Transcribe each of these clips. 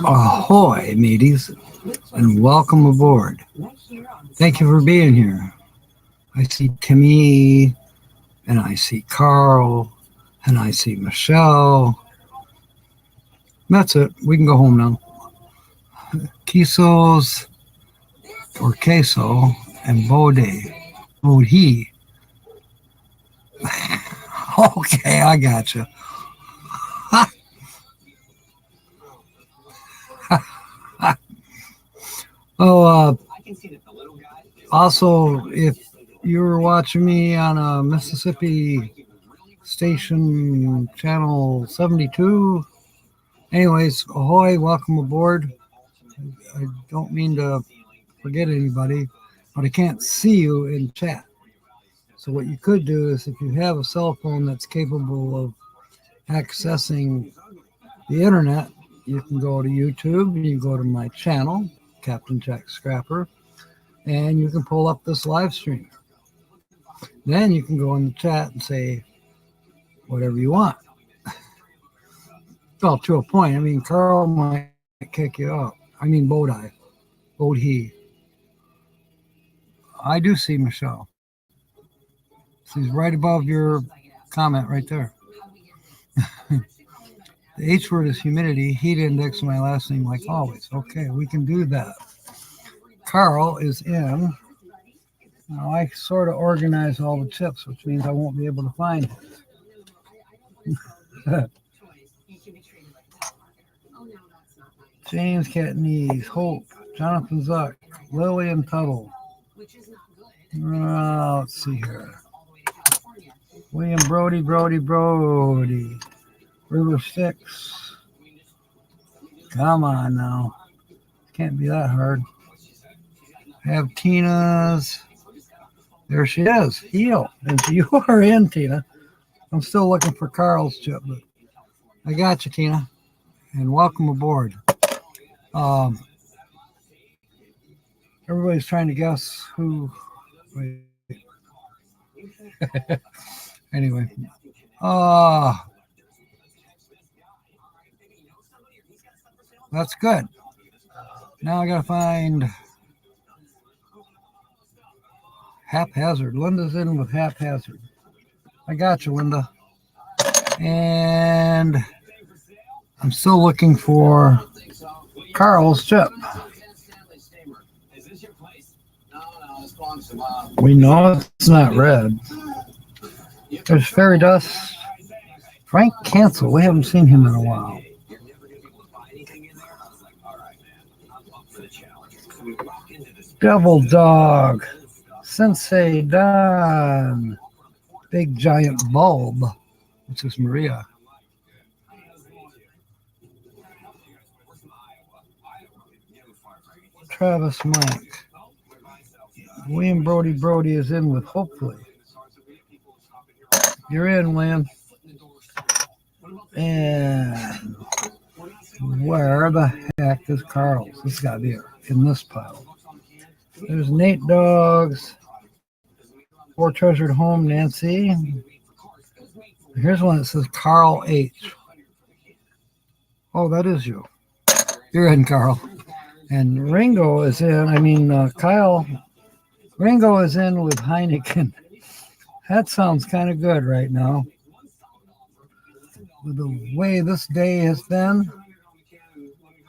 Ahoy, mateys, and welcome aboard. Thank you for being here. I see Timmy, and I see Carl, and I see Michelle. That's it. We can go home now. Quesos, or queso, and Bodhi. Okay, I gotcha. Oh, also, if you were watching me on a Mississippi station channel 72, anyways, ahoy, welcome aboard. I don't mean to forget anybody, but I can't see you in chat. So what you could do is if you have a cell phone that's capable of accessing the internet, you can go to YouTube, you can go to my channel, Captain Jack Scrapper, and you can pull up this live stream. Then you can go in the chat and say whatever you want. Well, to a point. I mean, Carl might kick you out. I mean, Bodhi. I do see Michelle. She's right above your comment right there. The H word is humidity, heat index, my last name like always. Okay, we can do that. Carl is in. Now I sort of organize all the chips, which means I won't be able to find it. James Catnese, Hope, Jonathan Zuck, Lillian Tuttle. Let's see here. William Brody. River Sticks. Come on now. Can't be that hard. I have Tina's. There she is. Heel. And you are in, Tina. I'm still looking for Carl's chip, but I got you, Tina. And welcome aboard. Everybody's trying to guess who. Wait. Anyway. That's good. Now I gotta find Haphazard. Linda's in with Haphazard. I got you, Linda. And I'm still looking for Carl's chip. We know it's not red. There's Fairy Dust. Frank Cancel. We haven't seen him in a while. Devil Dog. Sensei Don. Big Giant Bulb, which is Maria. Travis Mike. William Brody is in with hopefully. You're in, William. And where the heck is Carl's? This has got to be in this pile. There's Nate Dogs. Four Treasured Home, Nancy. Here's one that says Carl H. Oh, that is you. You're in, Carl. And Ringo is in. Kyle. Ringo is in with Heineken. That sounds kind of good right now. With the way this day has been,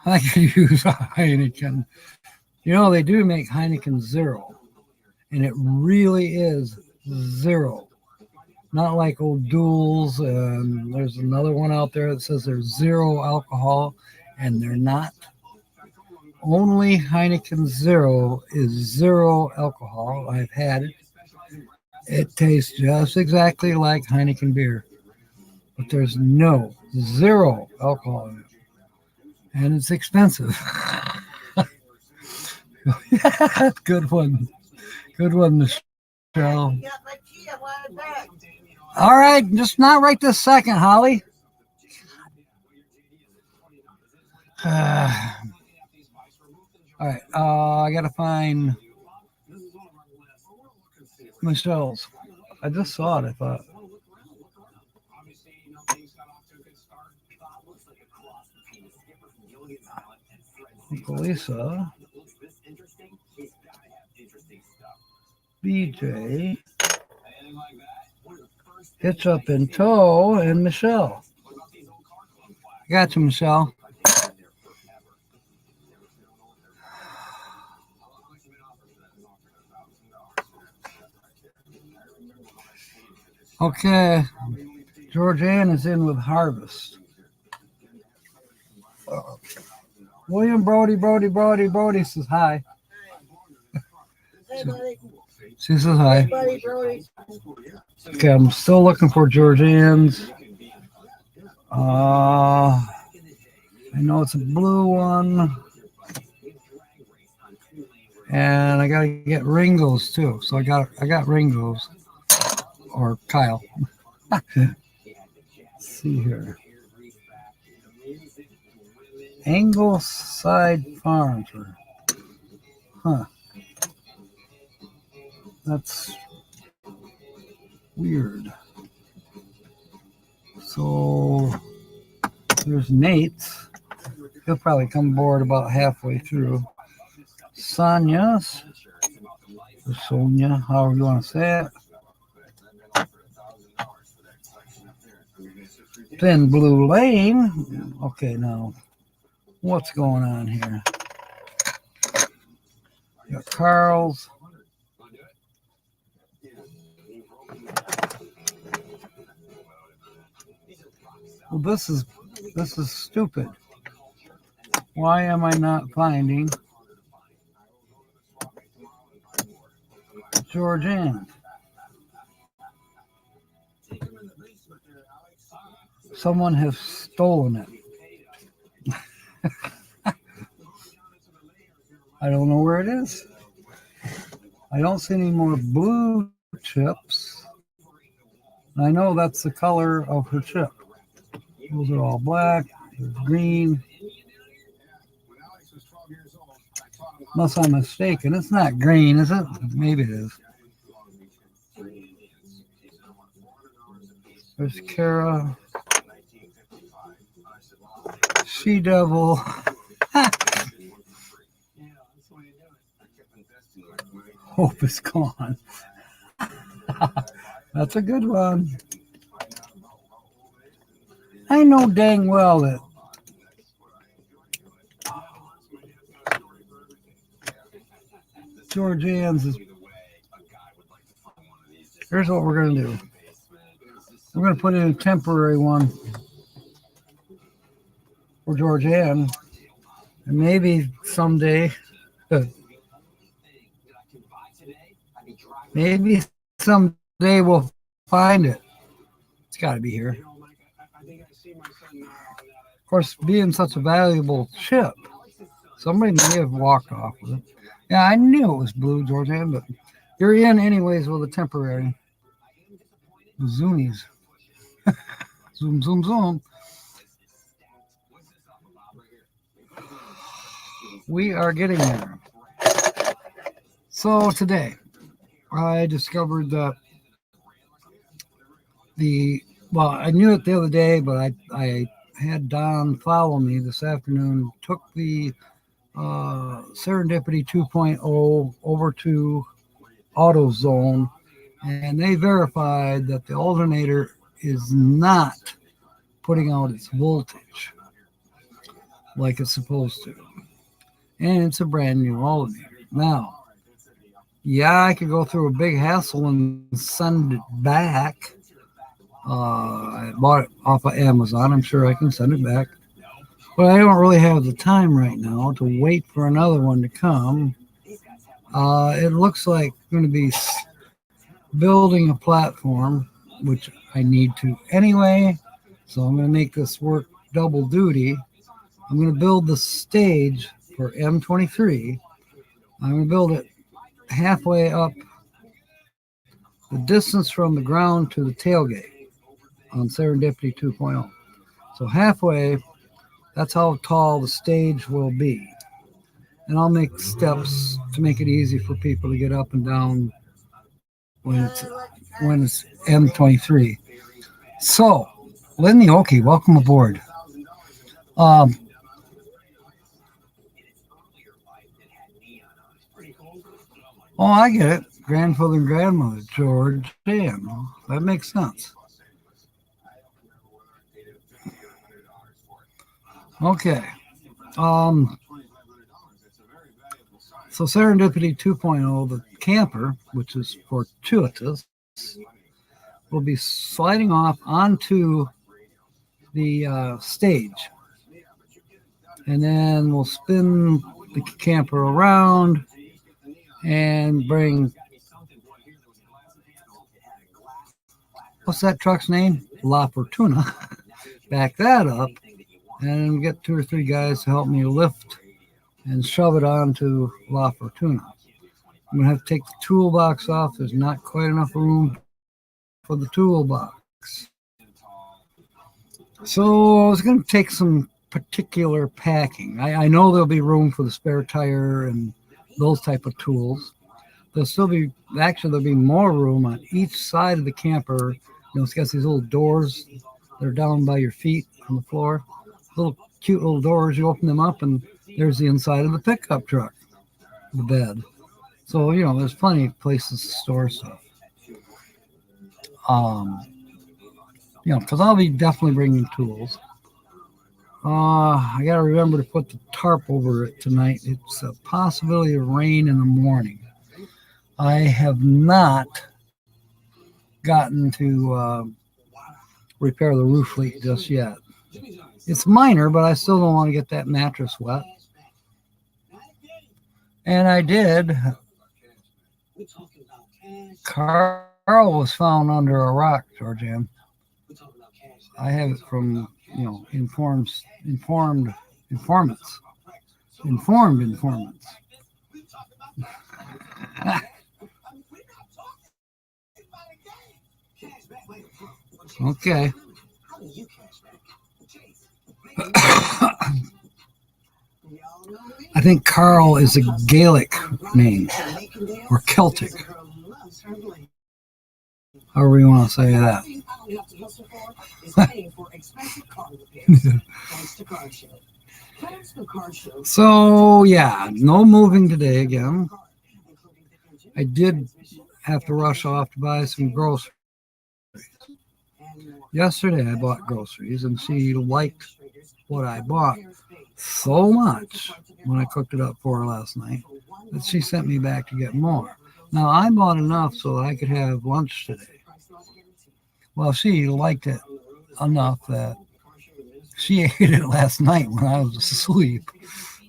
I could use a Heineken. You know, they do make Heineken Zero. And it really is zero. Not like old Duels. And there's another one out there that says there's zero alcohol. And they're not. Only Heineken Zero is zero alcohol. I've had it. It tastes just exactly like Heineken beer. But there's zero alcohol in it. And it's expensive. Good one. Good one, Michelle. All right, just not right this second, Holly. All right, I got to find Michelle's. I just saw it, I thought. Lisa, BJ, Hitch Up in Tow, and Michelle. Gotcha, Michelle. Okay, Georgianne is in with Harvest. William Brody says hi. She says hi. Okay, I'm still looking for Georgianne's. I know it's a blue one. And I gotta get Ringo's too. So I got Ringo's. Or Kyle. Let's see here. Angleside Farms. Huh. That's weird. So there's Nate's. He'll probably come aboard about halfway through. Sonia's. Or Sonia, however you want to say it. Thin Blue Lane. Okay, now what's going on here? Got Carl's. Well, this is stupid. Why am I not finding Georgianne? Someone has stolen it. I don't know where it is. I don't see any more blue chips. I know that's the color of her chip. Those are all black. There's green. Unless I'm mistaken. It's not green, is it? Maybe it is. There's Kara. She Devil. Hope is gone. That's a good one. I know dang well that Georgianne's is. Here's what we're going to do. We're going to put in a temporary one for Georgianne. And maybe someday, we'll find it. It's got to be here. Of course, being such a valuable chip, somebody may have walked off with it. Yeah, I knew it was blue, Georgianne, but you're in anyways with a temporary. Zoomies. Zoom, zoom, zoom. We are getting there. So today, I discovered that I knew it the other day, but I had Don follow me this afternoon, took the Serendipity 2.0 over to AutoZone, and they verified that the alternator is not putting out its voltage like it's supposed to. And it's a brand new alternator. Now, yeah, I could go through a big hassle and send it back. I bought it off of Amazon. I'm sure I can send it back. But I don't really have the time right now to wait for another one to come. It looks like I'm going to be building a platform, which I need to anyway. So I'm going to make this work double duty. I'm going to build the stage for M23. I'm going to build it halfway up the distance from the ground to the tailgate on Serendipity 2.0. So halfway, that's how tall the stage will be. And I'll make steps to make it easy for people to get up and down when it's M23. So Lynn the Okie, welcome aboard. Um, oh, I get it. Grandfather and grandmother, George. Damn, that makes sense. Okay. Um, so Serendipity 2.0, the camper, which is fortuitous, will be sliding off onto the stage. And then we'll spin the camper around and bring, what's that truck's name? La Fortuna. Back that up and get 2 or 3 guys to help me lift and shove it onto La Fortuna. I'm going to have to take the toolbox off. There's not quite enough room for the toolbox. So I was going to take some particular packing. I know there'll be room for the spare tire and those type of tools. There'll be more room on each side of the camper. It's got these little doors that are down by your feet on the floor. Little cute little doors. You open them up and there's the inside of the pickup truck, the bed. So, there's plenty of places to store stuff. Because I'll be definitely bringing tools. I got to remember to put the tarp over it tonight. It's a possibility of rain in the morning. I have not gotten to repair the roof leak just yet. It's minor, but I still don't want to get that mattress wet. And I did. Carl was found under a rock, Georgianne. I have it from, informed informants. Okay. I think Carl is a Gaelic name or Celtic. However you want to say that. So, no moving today again. I did have to rush off to buy some groceries. Yesterday I bought groceries and she liked what I bought so much when I cooked it up for her last night that she sent me back to get more. Now I bought enough so I could have lunch today. Well, she liked it enough that she ate it last night when I was asleep.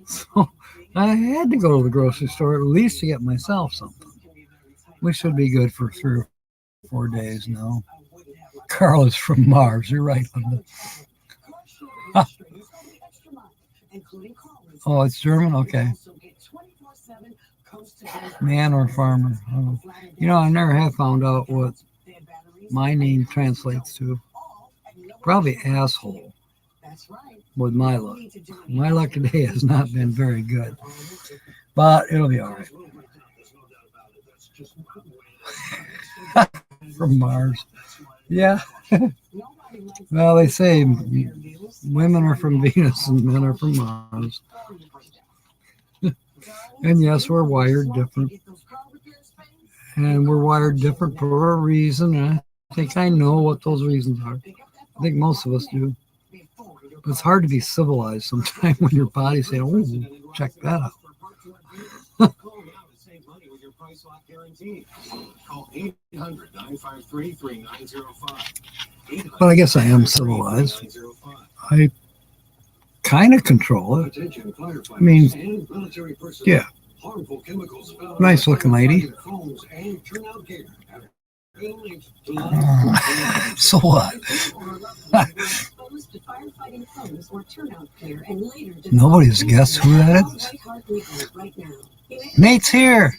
So I had to go to the grocery store at least to get myself something. We should be good for 3 or 4 days now. Carl is from Mars. You're right, Linda. Oh, it's German? Okay. Man or farmer. Oh. I never have found out what my name translates to. Probably asshole with my luck. My luck today has not been very good. But it'll be all right. From Mars. Yeah. Well, they say women are from Venus and men are from Mars. And yes, we're wired different. And we're wired different for a reason. And I think I know what those reasons are. I think most of us do. But it's hard to be civilized sometimes when your body's saying, oh, check that out. But I guess I am civilized. I kind of control it. I mean, yeah. Nice looking lady. So what? Nobody's guessed who that is. Nate's here.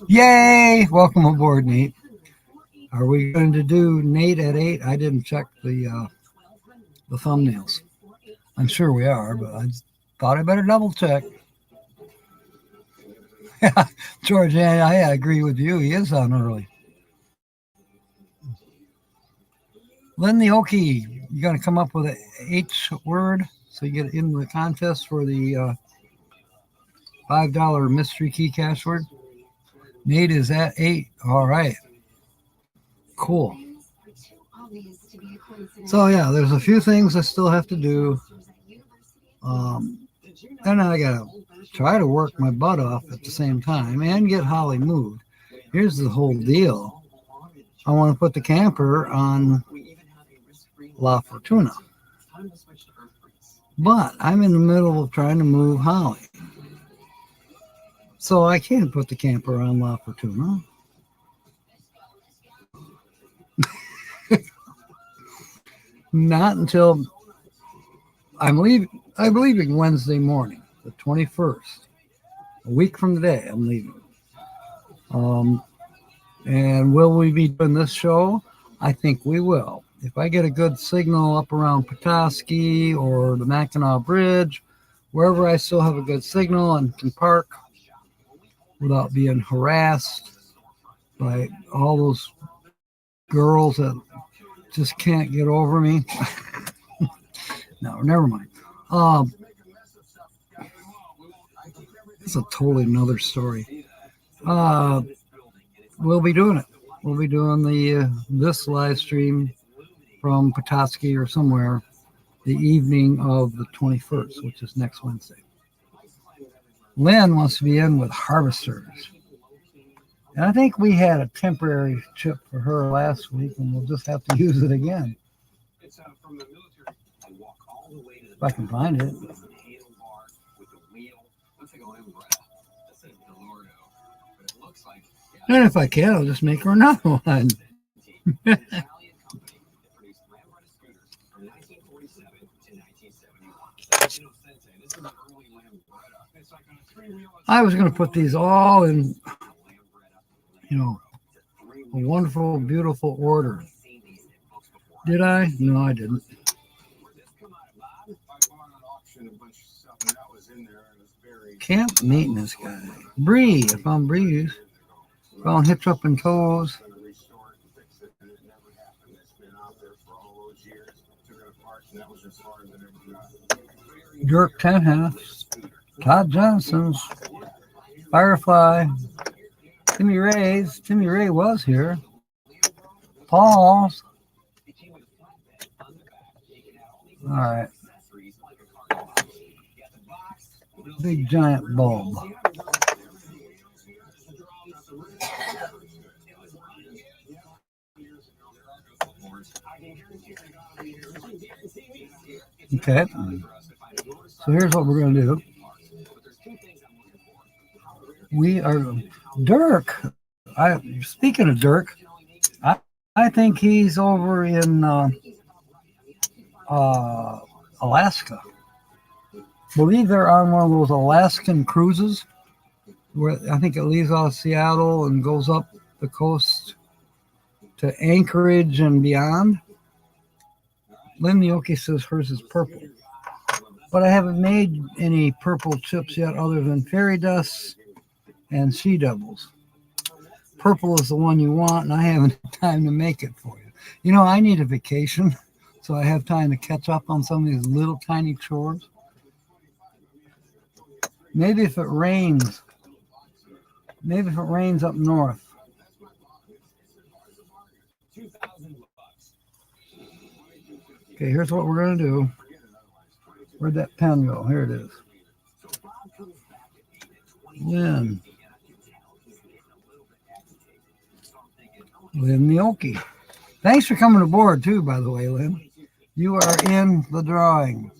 Yay! Welcome aboard, Nate. Are we going to do Nate at 8? I didn't check the thumbnails. I'm sure we are, but I thought I better double check. George, I agree with you. He is on early. Lynn the Okie, You got to come up with a H word so you get into the contest for the $5 mystery key cash word. Nate is at 8. All right. Cool. So yeah, there's a few things I still have to do. And I gotta try to work my butt off at the same time and get Holly moved. Here's the whole deal. I want to put the camper on La Fortuna. But I'm in the middle of trying to move Holly. So I can't put the camper on La Fortuna. Not until I'm leaving Wednesday morning, the 21st. A week from today, I'm leaving. And will we be doing this show? I think we will. If I get a good signal up around Petoskey or the Mackinac Bridge, wherever I still have a good signal and can park without being harassed by all those girls that just can't get over me. No, never mind. It's a totally another story. We'll be doing it. We'll be doing the this live stream from Petoskey or somewhere the evening of the 21st, which is next Wednesday. Lynn wants to be in with harvesters. And I think we had a temporary chip for her last week, and we'll just have to use it again. If I can find it. And if I can, I'll just make her another one. I was going to put these all in, a wonderful, beautiful order. Did I? No, I didn't. Camp maintenance guy. Bree. I found Bree's. Found Hitch Up and Toes. Dirk Tenhouse. Todd Johnson's. Firefly. Timmy Ray's. Timmy Ray was here. Paul's. All right. Big giant bulb. Okay. So here's what we're going to do. We are Dirk. Speaking of Dirk, I think he's over in Alaska. Believe they're on one of those Alaskan cruises where I think it leaves out of Seattle and goes up the coast to Anchorage and beyond. Lynn Yoki says hers is purple. But I haven't made any purple chips yet other than fairy dust and sea devils. Purple is the one you want, and I haven't had time to make it for you. I need a vacation, so I have time to catch up on some of these little tiny chores. Maybe if it rains up north. Okay, here's what we're going to do. Where'd that pen go? Here it is. Lynn Mioki. Thanks for coming aboard, too, by the way, Lynn. You are in the drawing.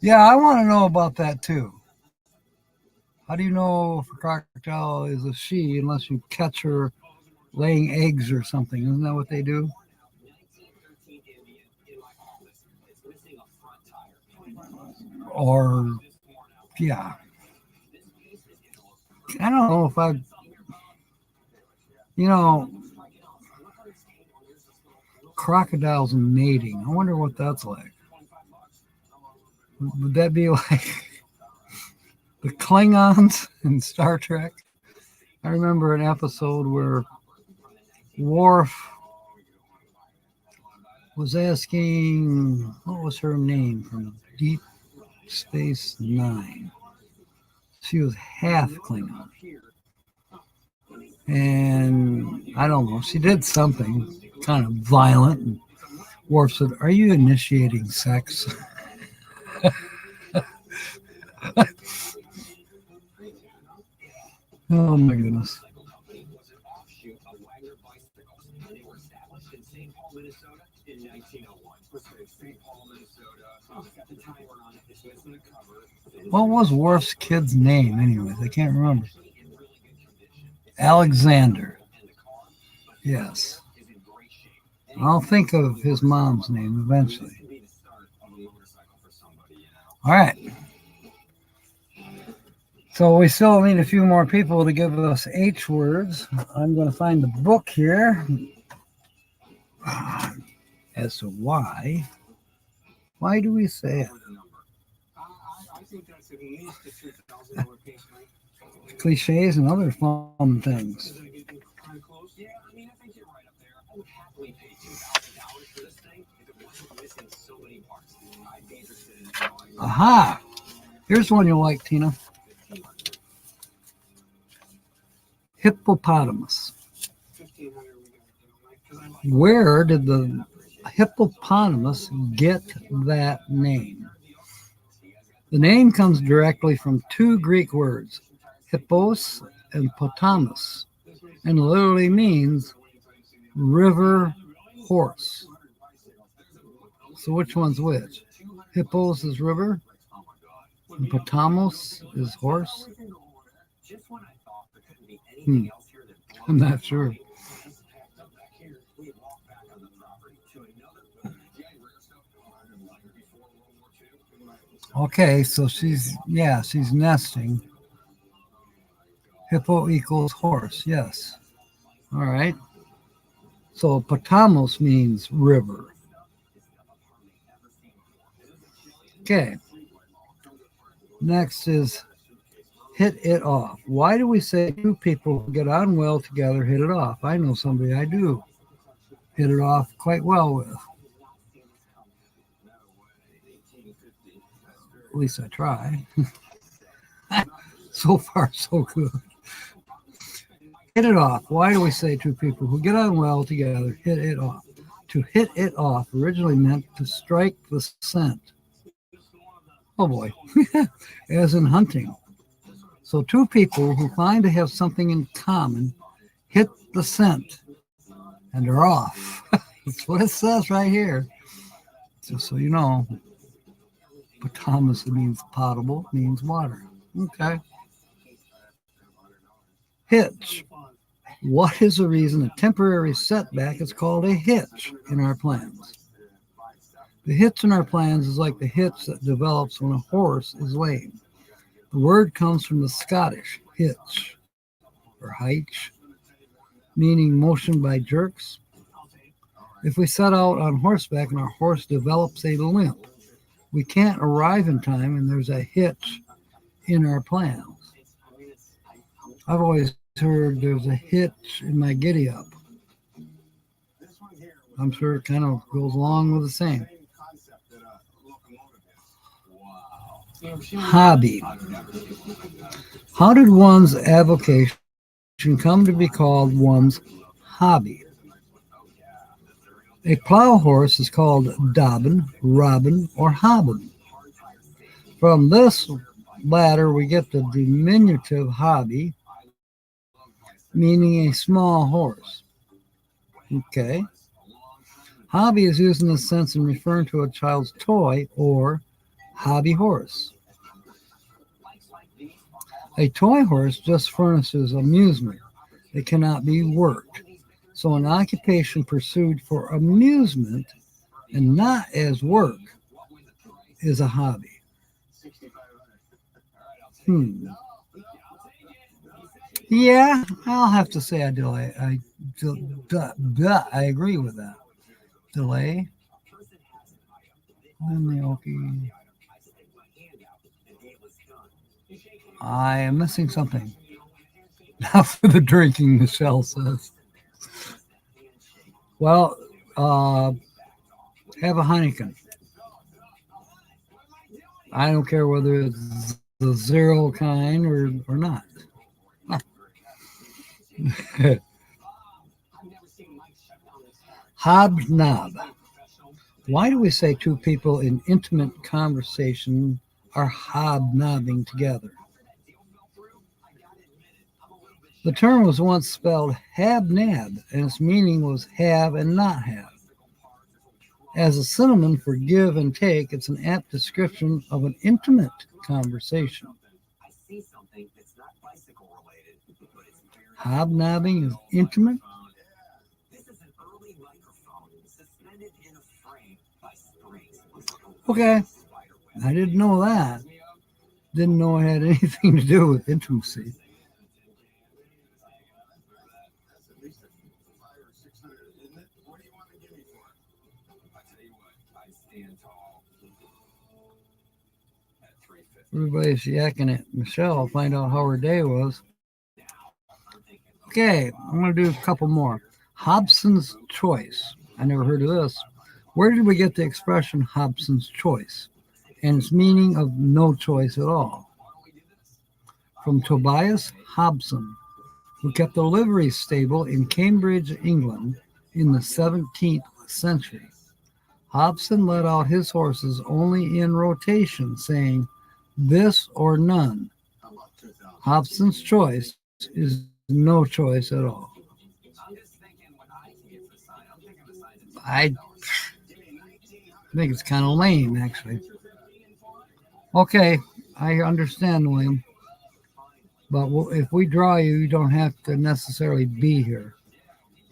Yeah, I want to know about that, too. How do you know if a crocodile is a she unless you catch her laying eggs or something? Isn't that what they do? Or, yeah. I don't know if crocodiles mating. I wonder what that's like. Would that be like the Klingons in Star Trek? I remember an episode where Worf was asking, what was her name from Deep Space Nine? She was half Klingon. And I don't know, she did something kind of violent. And Worf said, "Are you initiating sex?" Oh my goodness. What was Worf's kid's name, anyways? I can't remember. Alexander. Yes. I'll think of his mom's name eventually. All right. So we still need a few more people to give us H words. I'm going to find the book here as to why. Why do we say it? Cliches and other fun things. Aha! Here's one you'll like, Tina. Hippopotamus. Where did the hippopotamus get that name? The name comes directly from two Greek words, hippos and potamus, and literally means river horse. So which one's which? Hippos is river, and potamus is horse? I'm not sure. Okay, so she's nesting. Hippo equals horse, yes. All right. So potamus means river. Okay. Next is hit it off. Why do we say two people who get on well together hit it off? I know somebody I do hit it off quite well with. At least I try. So far, so good. Hit it off. Why do we say two people who get on well together hit it off? To hit it off originally meant to strike the scent. Oh boy, as in hunting. So two people who find to have something in common hit the scent and they're off. That's what it says right here. Just so you know, potamus means potable, means water. Okay. Hitch. What is the reason a temporary setback is called a hitch in our plans? The hitch in our plans is like the hitch that develops when a horse is lame. The word comes from the Scottish hitch or hitch, meaning motion by jerks. If we set out on horseback and our horse develops a limp, we can't arrive in time and there's a hitch in our plans. I've always heard there's a hitch in my giddy up. I'm sure it kind of goes along with the same. Hobby. How did one's avocation come to be called one's hobby? A plow horse is called dobbin, robbin, or hobbin. From this latter, we get the diminutive hobby, meaning a small horse. Okay. Hobby is used in this sense in referring to a child's toy or hobby horse. A toy horse just furnishes amusement. It cannot be worked. So an occupation pursued for amusement and not as work is a hobby. Yeah, I'll have to say I delay. I agree with that. Delay. I am missing something. Not for the drinking, Michelle says. Well, have a Heineken. I don't care whether it's the zero kind or not. Hobnob. Why do we say two people in intimate conversation are hobnobbing together? The term was once spelled hab-nab, and its meaning was have and not have. As a synonym for give and take, it's an apt description of an intimate conversation. Hobnobbing is intimate? Okay, I didn't know that. Didn't know it had anything to do with intimacy. Everybody's yakking at Michelle. Find out how her day was. Okay, I'm going to do a couple more. Hobson's choice. I never heard of this. Where did we get the expression Hobson's choice and its meaning of no choice at all? From Tobias Hobson, who kept a livery stable in Cambridge, England in the 17th century. Hobson let out his horses only in rotation, saying, "This or none." Hobson's choice is no choice at all. I think it's kind of lame, actually. Okay, I understand, William. But if we draw you, you don't have to necessarily be here.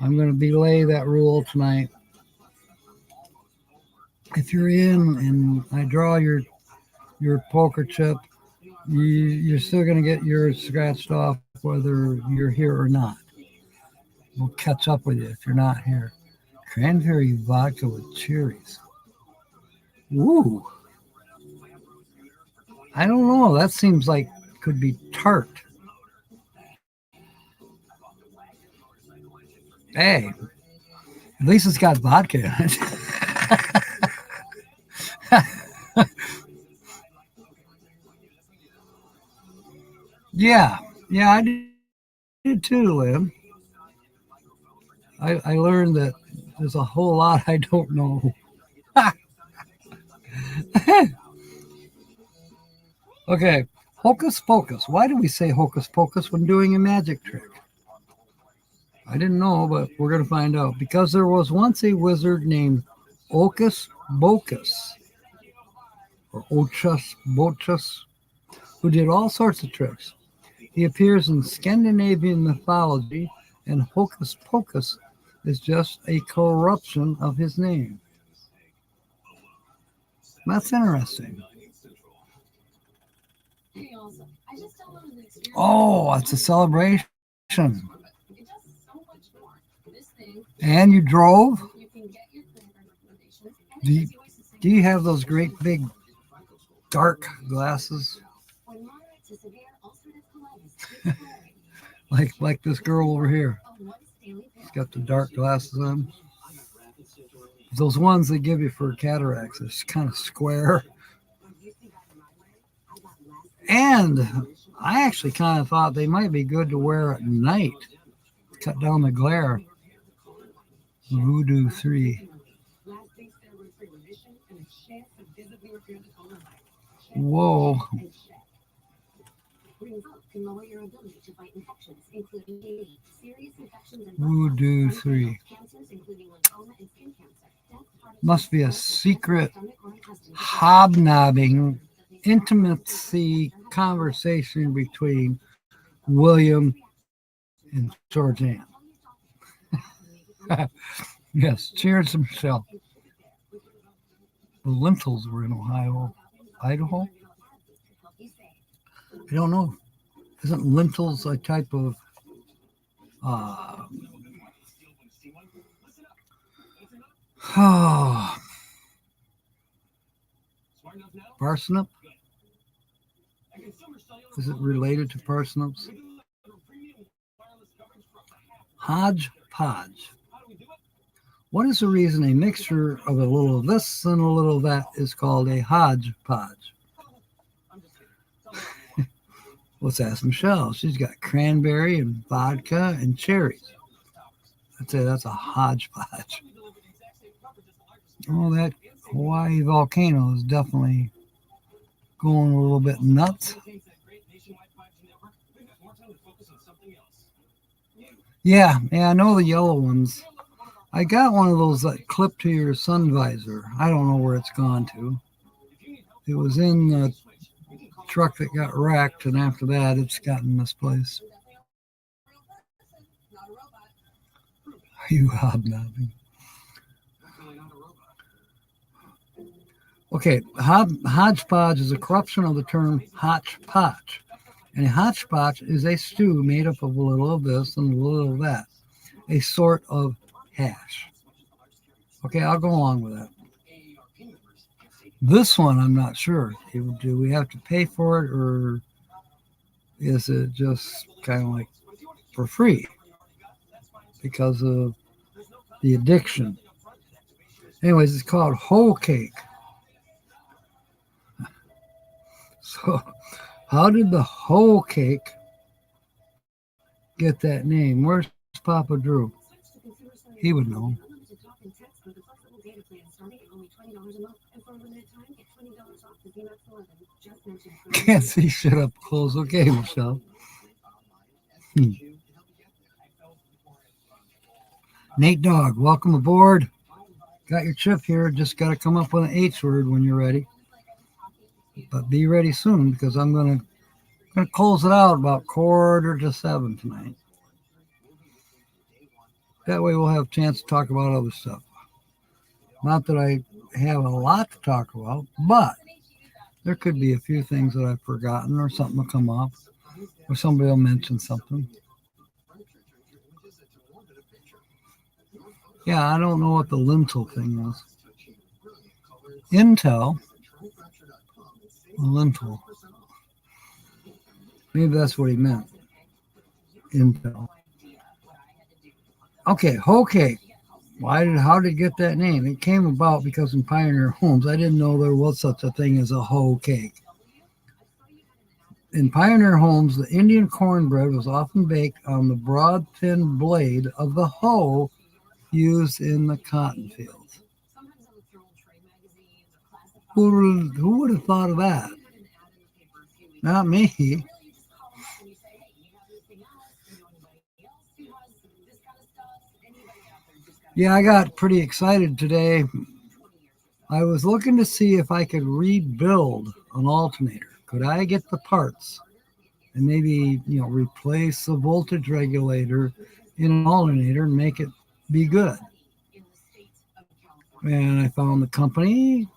I'm going to belay that rule tonight. If you're in and I draw your poker chip, you're still going to get yours scratched off whether you're here or not. We'll catch up with you if you're not here. Cranberry vodka with cherries. Ooh. I don't know. That seems like could be tart. Hey, at least it's got vodka in it. Yeah, I did too, Liam. I learned that there's a whole lot I don't know. Okay, hocus pocus. Why do we say hocus pocus when doing a magic trick? I didn't know, but we're going to find out. Because there was once a wizard named Ocus Bocus, or Ochus Bochus, who did all sorts of tricks. He appears in Scandinavian mythology, and hocus pocus is just a corruption of his name. That's interesting. Oh, it's a celebration. And you drove? Do you have those great big dark glasses? like this girl over here. She's got the dark glasses on. Those ones they give you for cataracts. It's kind of square. And I actually kind of thought they might be good to wear at night. Cut down the glare. Voodoo 3. Whoa. Voodoo 3. Must be a secret hobnobbing intimacy conversation between William and Georgianne. Yes, cheers to Michelle. The lentils were in Idaho. I don't know. Isn't lentils a type of parsnip? Is it related to parsnips? Hodgepodge. What is the reason a mixture of a little of this and a little of that is called a hodgepodge? Let's ask Michelle. She's got cranberry and vodka and cherries. I'd say that's a hodgepodge. Oh, that Hawaii volcano is definitely going a little bit nuts. Yeah, I know the yellow ones. I got one of those that clip to your sun visor. I don't know where it's gone to. It was in the truck that got wrecked, and after that, it's gotten misplaced. Are you hobnobbing? Okay, hodgepodge is a corruption of the term hotchpotch. And a hodgepodge is a stew made up of a little of this and a little of that, a sort of hash. Okay, I'll go along with that. This one, I'm not sure. Do we have to pay for it, or is it just kind of like for free because of the addiction? Anyways, it's called whole cake. So, how did the whole cake get that name? Where's Papa Drew? He would know. Can't see shit up close. Okay, Michelle. Nate Dog, welcome aboard. Got your chip here. Just got to come up with an H word when you're ready. But be ready soon, because I'm gonna close it out about 6:45 tonight. That way we'll have a chance to talk about other stuff. Not that I have a lot to talk about, but there could be a few things that I've forgotten, or something will come up, or somebody will mention something. Yeah, I don't know what the lintel thing was. Intel. Lintel. Maybe that's what he meant. Intel. Okay, whole cake. How did it get that name? It came about because in Pioneer Homes, I didn't know there was such a thing as a whole cake. In Pioneer Homes, the Indian cornbread was often baked on the broad, thin blade of the hoe used in the cotton fields. Who would have thought of that? Not me. Yeah, I got pretty excited today. I was looking to see if I could rebuild an alternator. Could I get the parts and maybe, replace the voltage regulator in an alternator and make it be good? And I found the company.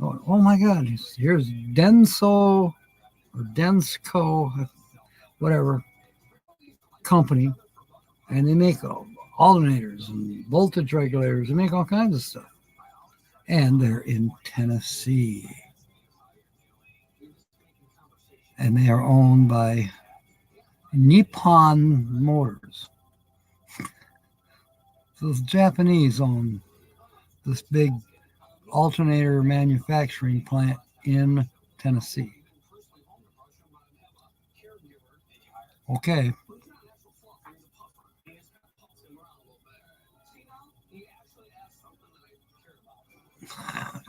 Oh my God, here's Denso or Densco, whatever company, and they make alternators and voltage regulators. They make all kinds of stuff. And they're in Tennessee. And they are owned by Nippon Motors. So the Japanese own this big alternator manufacturing plant in Tennessee. Okay.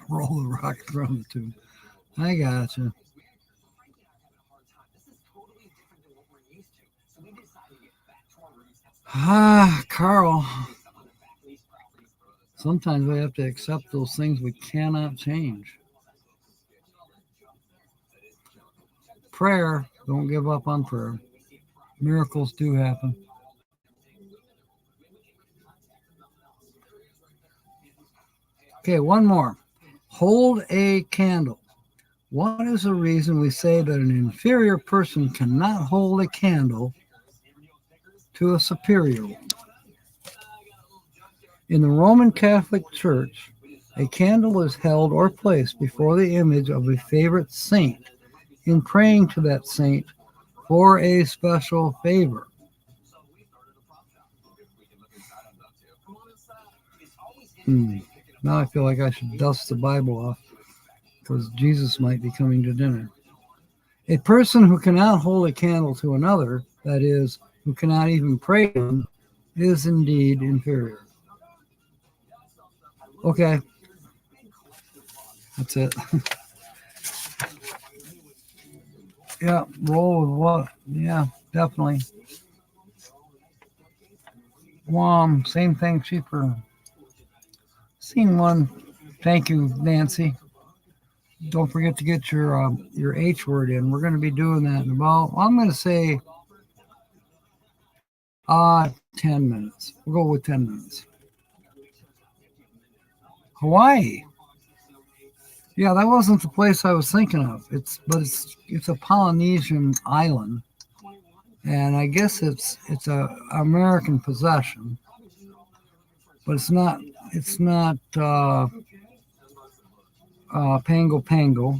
Roll the rock from the tube. I gotcha. Carl. Sometimes we have to accept those things we cannot change. Prayer. Don't give up on prayer. Miracles do happen. Okay, one more. Hold a candle. What is the reason we say that an inferior person cannot hold a candle to a superior one? In the Roman Catholic Church, a candle is held or placed before the image of a favorite saint in praying to that saint for a special favor. Now I feel like I should dust the Bible off because Jesus might be coming to dinner. A person who cannot hold a candle to another, that is, who cannot even pray to him, is indeed inferior. Okay, that's it. Yeah, roll with what? Yeah, definitely. Same thing, cheaper. Seen one. Thank you, Nancy. Don't forget to get your H word in. We're going to be doing that in about, I'm going to say, 10 minutes. We'll go with 10 minutes. Hawaii. Yeah, that wasn't the place I was thinking of. It's a Polynesian island, and I guess it's a American possession, but it's not Pango Pango.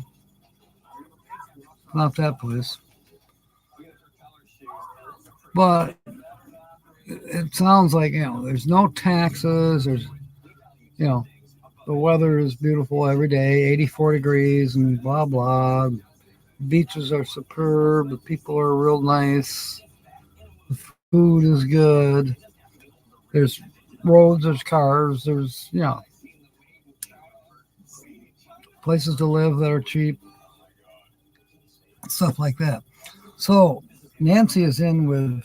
Not that place. But it sounds like, there's no taxes. The weather is beautiful every day, 84 degrees and blah, blah. Beaches are superb. The people are real nice. The food is good. There's roads, there's cars, there's, places to live that are cheap. Stuff like that. So Nancy is in with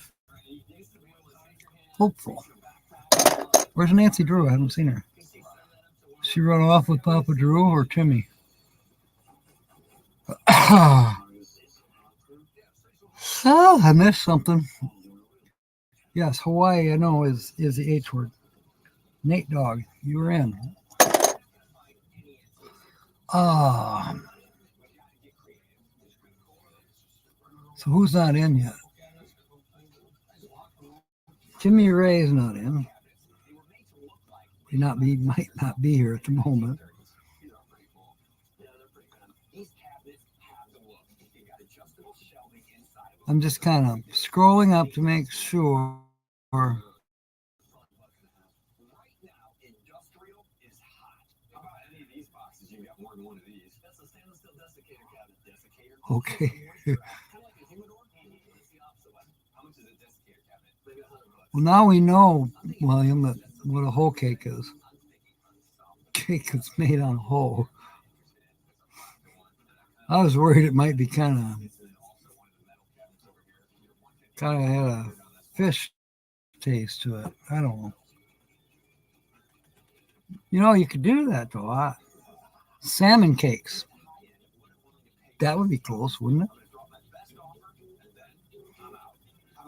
Hopeful. Where's Nancy Drew? I haven't seen her. She run off with Papa Drew or Timmy? I missed something. Yes, Hawaii, I know, is the H word. Nate Dog, you were in. So who's not in yet? Jimmy Ray's not in. He might not be here at the moment. I'm just kind of scrolling up to make sure. Okay. Well, now we know, William, that what a hoe cake is. Cake that's made on a hoe. I was worried it might be kind of had a fish taste to it. I don't know. You could do that though. Salmon cakes. That would be close, wouldn't it?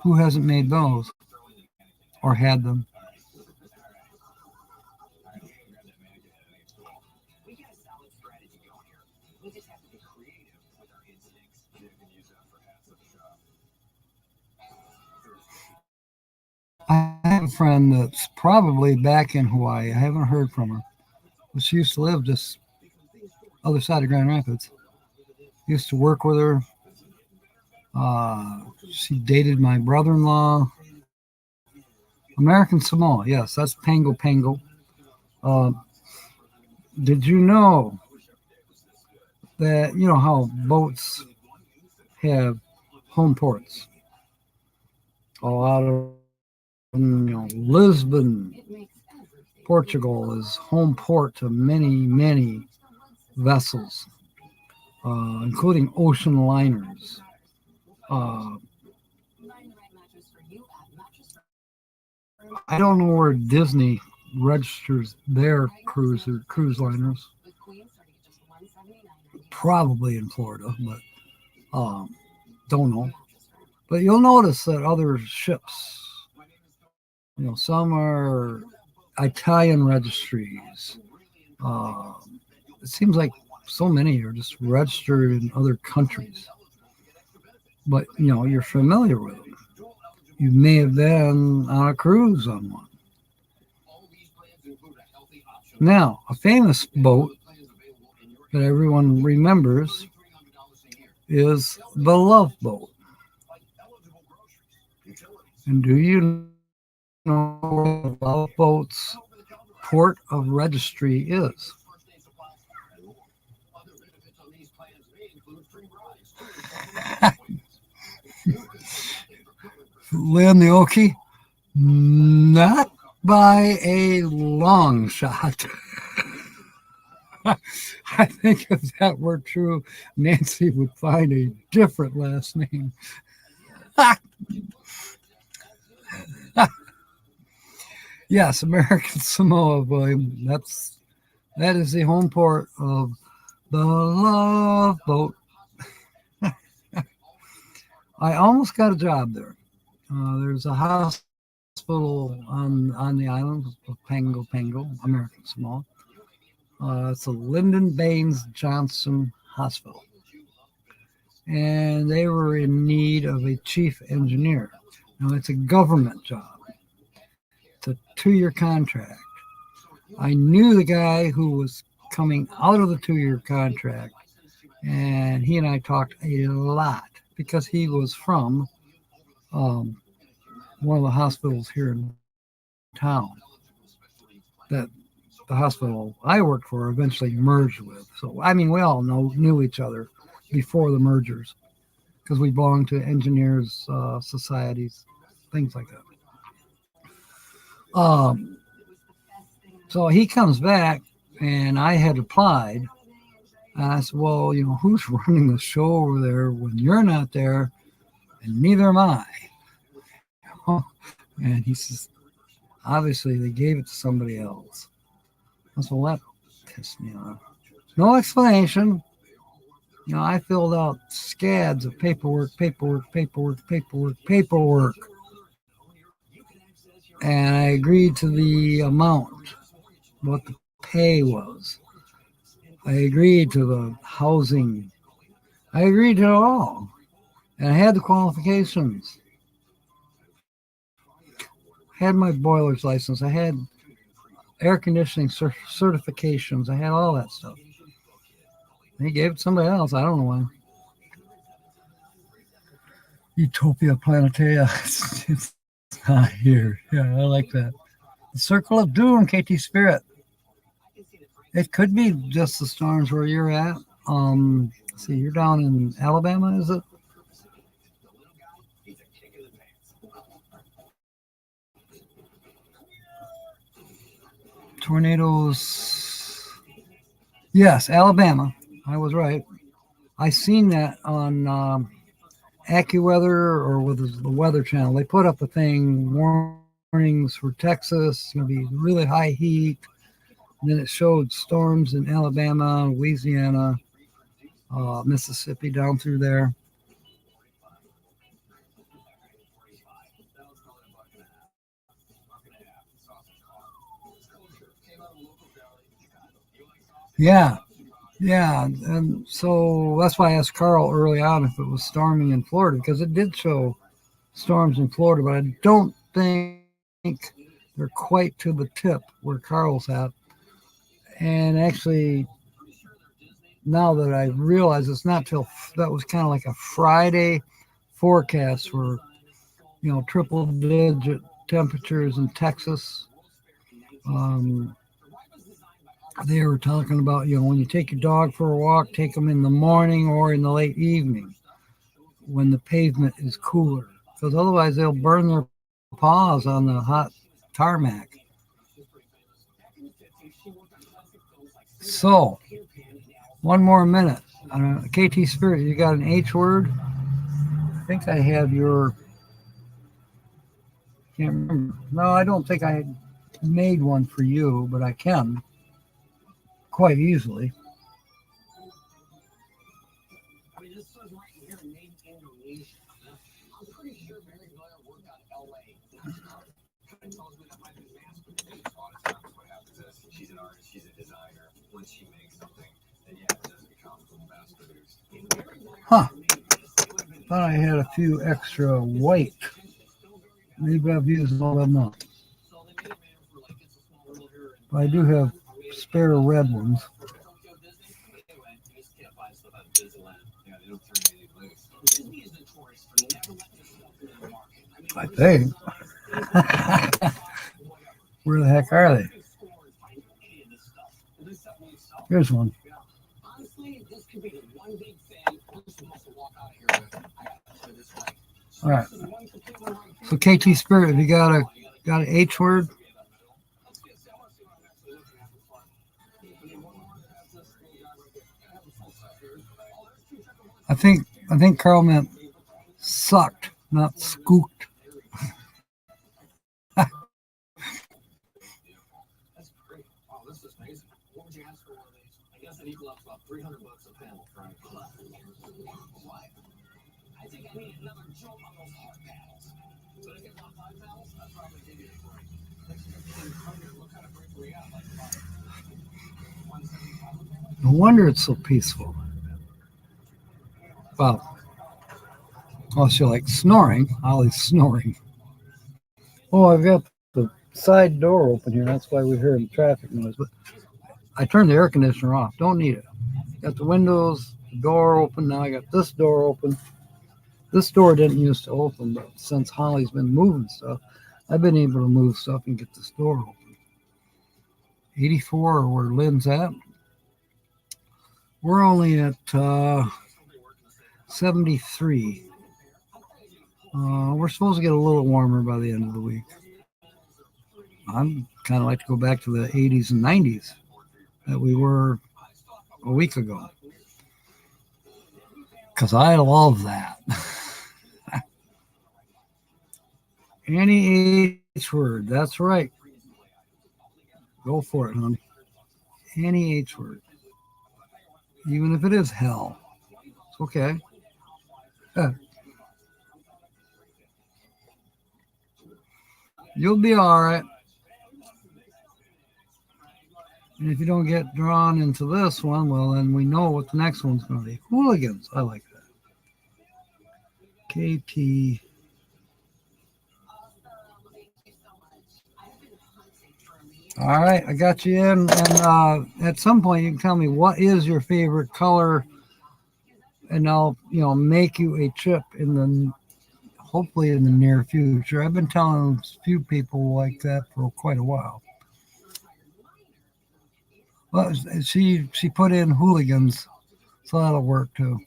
Who hasn't made those or had them? I have a friend that's probably back in Hawaii. I haven't heard from her. But she used to live just other side of Grand Rapids. Used to work with her. She dated my brother-in-law. American Samoa, yes, that's Pango Pango. Did you know that, how boats have home ports? All out of Lisbon, Portugal is home port to many, many vessels, including ocean liners. I don't know where Disney registers their cruise liners. Probably in Florida, but don't know. But you'll notice that other ships, some are Italian registries. It seems like so many are just registered in other countries. But, you're familiar with them. You may have been on a cruise on one. Now, a famous boat that everyone remembers is the Love Boat. And do you know where the Love Boats port of registry is? Lynn the Okie? Not by a long shot. I think if that were true, Nancy would find a different last name. Yes, American Samoa, William. That is the home port of the Love Boat. I almost got a job there. There's a hospital on the island of Pango, American Samoa. It's the Lyndon Baines Johnson Hospital. And they were in need of a chief engineer. Now, it's a government job. It's a 2-year contract. I knew the guy who was coming out of the 2-year contract, and he and I talked a lot because he was from one of the hospitals here in town that the hospital I worked for eventually merged with. So, I mean, we all knew each other before the mergers because we belonged to engineers, societies, things like that. So he comes back, and I had applied. And I said, well, who's running the show over there when you're not there? And neither am I. And he says, obviously they gave it to somebody else. I said, well, that pissed me off. No explanation. I filled out scads of paperwork. And I agreed to the amount, what the pay was. I agreed to the housing. I agreed to it all. And I had the qualifications. I had my boiler's license. I had air conditioning certifications. I had all that stuff. He gave it to somebody else. I don't know why. Utopia Planetaria. It's not here. Yeah, I like that. The Circle of Doom, KT Spirit. It could be just the storms where you're at. See, you're down in Alabama, is it? Tornadoes. Yes, Alabama. I was right. I seen that on AccuWeather or with the Weather Channel. They put up a thing, warnings for Texas. It's going to be really high heat. And then it showed storms in Alabama, Louisiana, Mississippi, down through there. Yeah, and so that's why I asked Carl early on if it was storming in Florida, because it did show storms in Florida, but I don't think they're quite to the tip where Carl's at. And actually, now that I realize it's not till that was kind of like a Friday forecast for, triple digit temperatures in Texas. They were talking about, when you take your dog for a walk, take them in the morning or in the late evening when the pavement is cooler, because otherwise they'll burn their paws on the hot tarmac. So, one more minute. KT Spirit, you got an H word? I think I have your... Can't remember. No, I don't think I made one for you, but I can quite easily. Huh. Thought I had a few extra white. Maybe I've used all of them up. But I do have spare red ones. I think. Where the heck are they? Here's one. All right. So KT Spirit, have you got an H word? I think Carl meant sucked, not scooked. No wonder it's so peaceful. Well, unless you're like snoring. Ollie's snoring. Oh, I've got the side door open here. That's why we hear the traffic noise. But I turned the air conditioner off. Don't need it. Got the windows, the door open. Now I got this door open. This door didn't used to open, but since Holly's been moving stuff, I've been able to move stuff and get this door open. 84 where Lynn's at. We're only at 73. We're supposed to get a little warmer by the end of the week. I'm kind of like to go back to the 80s and 90s that we were a week ago. Because I love that. Any H word, that's right. Go for it, honey. Any H word. Even if it is hell. It's okay. You'll be all right. And if you don't get drawn into this one, well, then we know what the next one's going to be. Hooligans. I like that. KT. All right, I got you in. And at some point, you can tell me what is your favorite color, and I'll, make you a chip hopefully in the near future. I've been telling a few people like that for quite a while. Well, she put in hooligans, so that'll work too.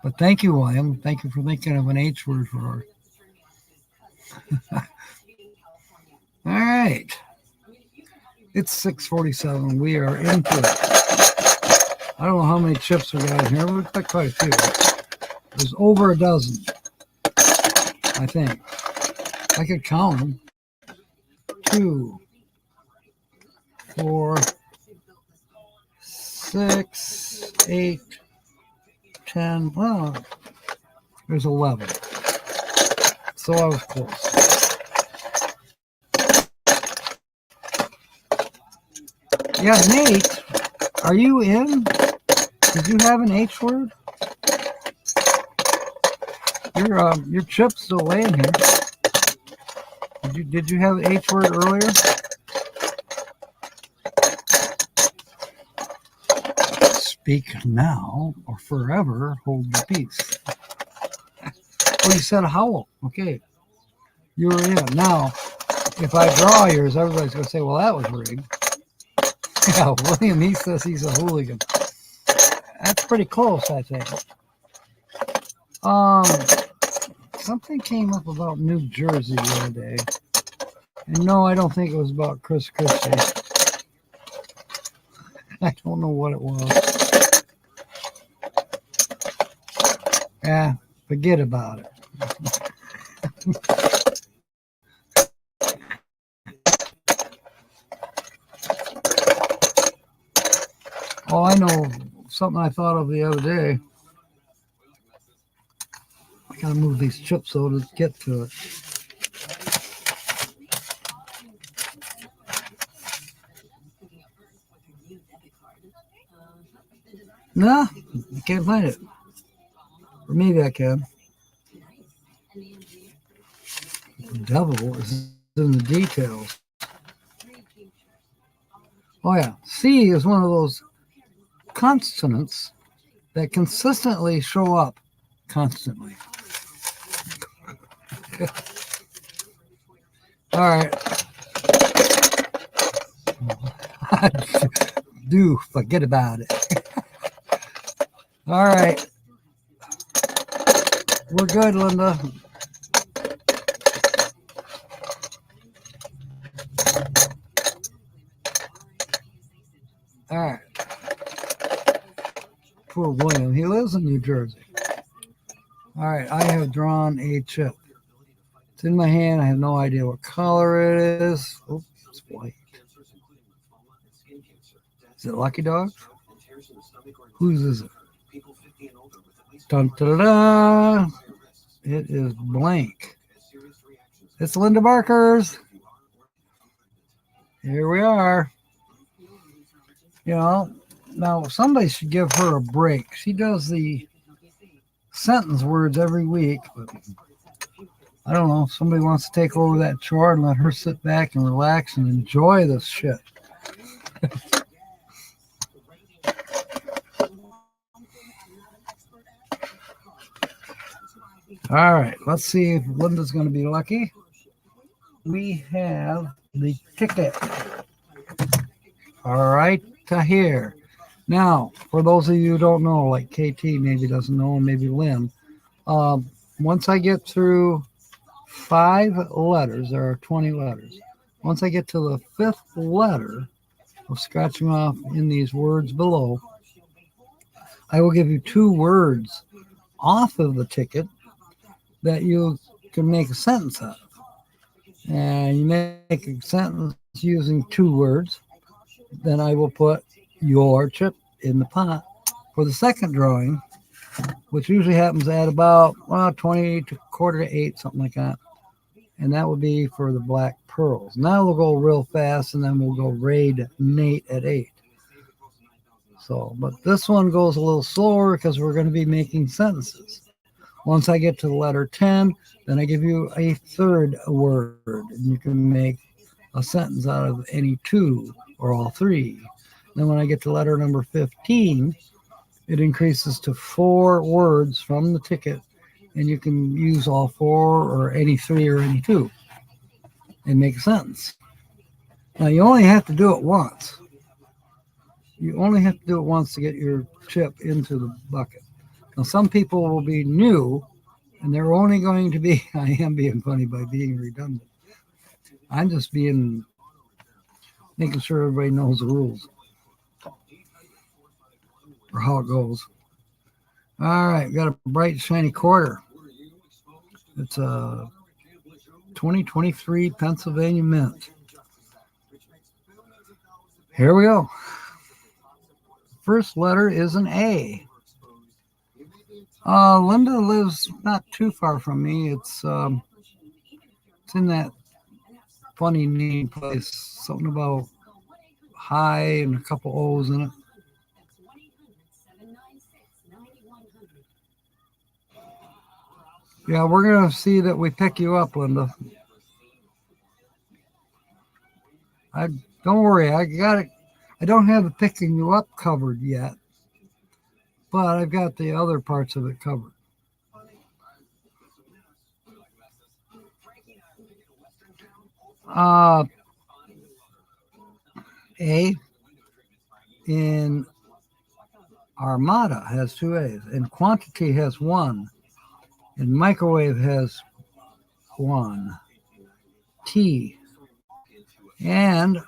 But thank you, William. Thank you for thinking of an H word for her. All right. It's 6:47. We are into it. I don't know how many chips we got in here. We've got quite a few. There's over a dozen, I think. I could count them. 2, 4, 6, 8, 10. Well, there's 11. So I was close. Yeah, Nate, are you in? Did you have an H word? Your chip's still laying here. Did you have an H word earlier? Speak now or forever hold the peace. Oh, you said howl. Okay. You were in. Now, if I draw yours, everybody's going to say, well, that was rigged. Yeah, William, he says he's a hooligan. That's pretty close, I think. Something came up about New Jersey the other day. And no, I don't think it was about Chris Christie. I don't know what it was. Yeah, forget about it. Oh, I know something I thought of the other day. I gotta move these chips so to get to it. No, I can't find it. Or maybe I can. The devil is in the details. Oh yeah, C is one of those consonants that consistently show up constantly. All right. do forget about it. All right. We're good, Linda. All right. Poor William. He lives in New Jersey. All right. I have drawn a chip. It's in my hand. I have no idea what color it is. Oh, it's white. Is it Lucky Dog? Whose is it? Dun, da, da, da. It is blank. It's Linda Barker's. Here we are. You know, now somebody should give her a break. She does the sentence words every week, but I don't know. If somebody wants to take over that chore and let her sit back and relax and enjoy this shit. All right, let's see if Linda's going to be lucky. We have the ticket. All right, to here. Now, for those of you who don't know, like KT maybe doesn't know, and maybe Lynn, once I get through 5 letters, there are 20 letters. Once I get to the 5th letter, I'll scratch them off in these words below. I will give you 2 words off of the ticket that you can make a sentence out of. And you make a sentence using 2 words. Then I will put your chip in the pot for the second drawing, which usually happens at about 20 to quarter to 8, something like that. And that would be for the black pearls. Now we'll go real fast, and then we'll go raid Nate at 8. So, but this one goes a little slower because we're going to be making sentences. Once I get to the letter 10, then I give you a 3rd word, and you can make a sentence out of any 2 or all 3. Then when I get to letter number 15, it increases to 4 words from the ticket, and you can use all 4 or any 3 or any 2 and make a sentence. Now, you only have to do it once. You only have to do it once to get your chip into the bucket. Now, some people will be new, and they're only going to be, I am being funny by being redundant. I'm just making sure everybody knows the rules or how it goes. All right, got a bright, shiny quarter. It's a 2023 Pennsylvania Mint. Here we go. First letter is an A. Linda lives not too far from me. It's in that funny name place. Something about high and a couple O's in it. Yeah, we're going to see that we pick you up, Linda. Don't worry, I got it. I don't have the picking you up covered yet, but I've got the other parts of it covered. A in Armada has 2 A's, and quantity has 1, and microwave has 1. T and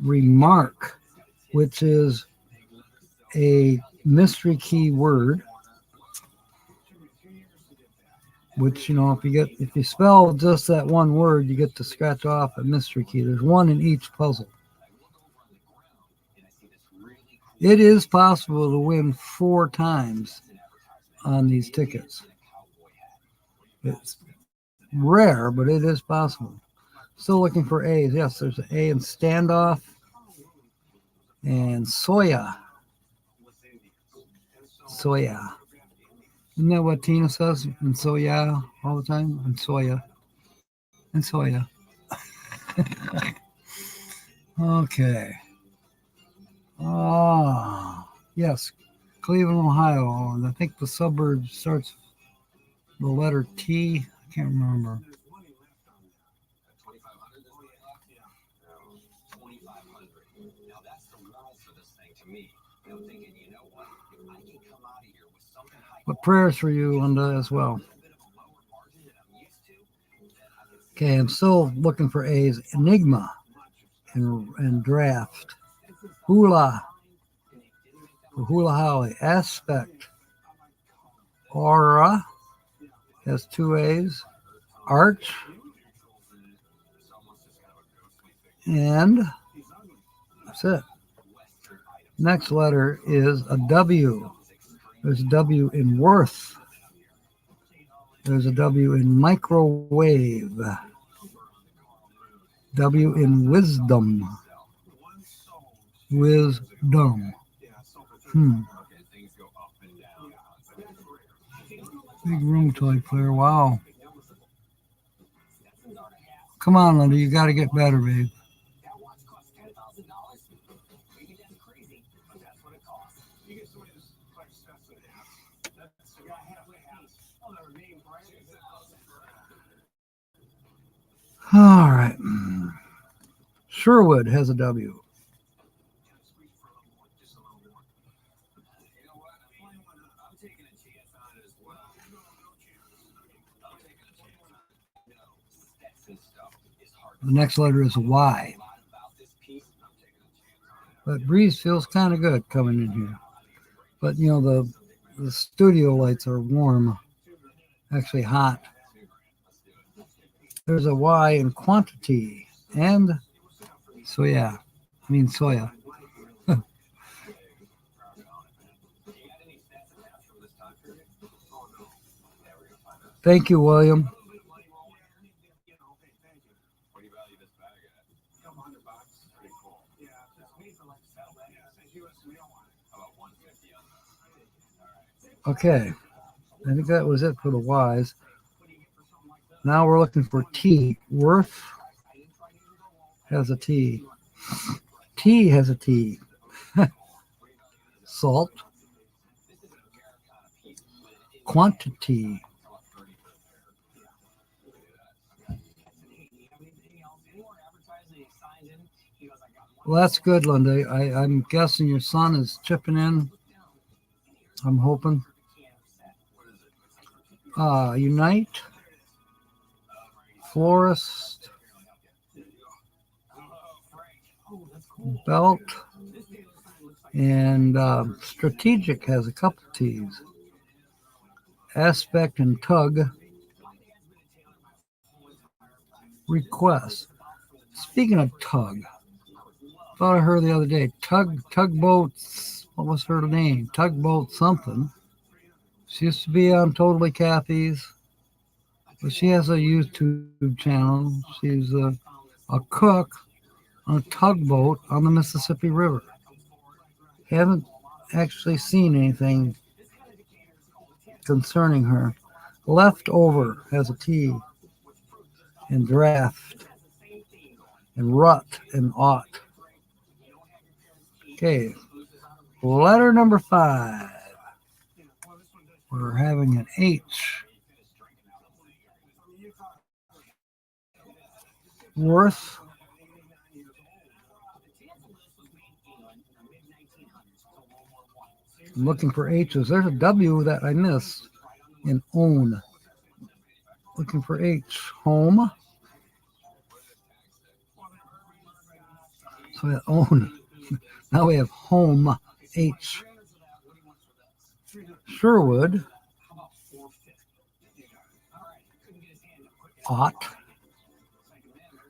remark, which is a mystery key word, which, if you spell just that one word, you get to scratch off a mystery key. There's 1 in each puzzle. It is possible to win 4 times on these tickets. It's rare, but it is possible. Still looking for A's. Yes, there's an A in standoff and soya. Soya. Isn't that what Tina says? And soya all the time? And soya. And soya. Okay. Yes. Cleveland, Ohio. And I think the suburb starts the letter T. I can't remember. But prayers for you, Linda, as well. Okay, I'm still looking for A's. Enigma and draft. Hula. For Hula Holly. Aspect. Aura. Has 2 A's. Arch. And that's it. Next letter is a W. There's a W in worth. There's a W in microwave. W in wisdom. Wisdom. Big room toy player. Wow. Come on, Linda. You got to get better, babe. All right. Sherwood has a W. The next letter is Y. But breeze feels kind of good coming in here. But, you know, the studio lights are warm. Actually hot. There's a Y in quantity. And soya. Thank you, William. Okay, I think that was it for the Y's. Now we're looking for T. Worth has a T. T has a T. Salt. Quantity. Well, that's good, Linda. I'm guessing your son is chipping in. I'm hoping. Unite. Florist. Belt. And strategic has a couple T's. Aspect and tug. Request. Speaking of tug, thought I heard the other day, tugboats, what was her name? Tugboat something. She used to be on Totally Kathy's, but she has a YouTube channel. She's a cook on a tugboat on the Mississippi River. Haven't actually seen anything concerning her. Leftover has a T, and draft, and rut, and ought. Okay, letter number 5. We're having an H. Worth. I'm looking for H's. There's a W that I missed in own. Looking for H. Home. So we have own. Now we have home. H. Sherwood. Ought.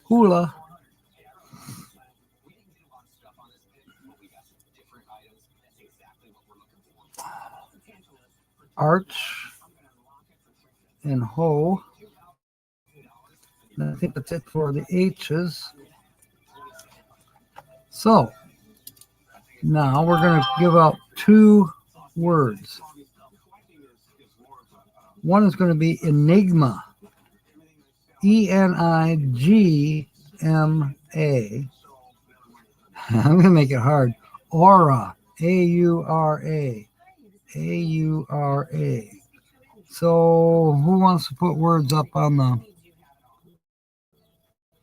Hula. Arch. And ho. And I think that's it for the H's. So now we're going to give out 2 words. One is going to be enigma. Enigma. I'm going to make it hard. Aura. Aura. Aura. So who wants to put words up on the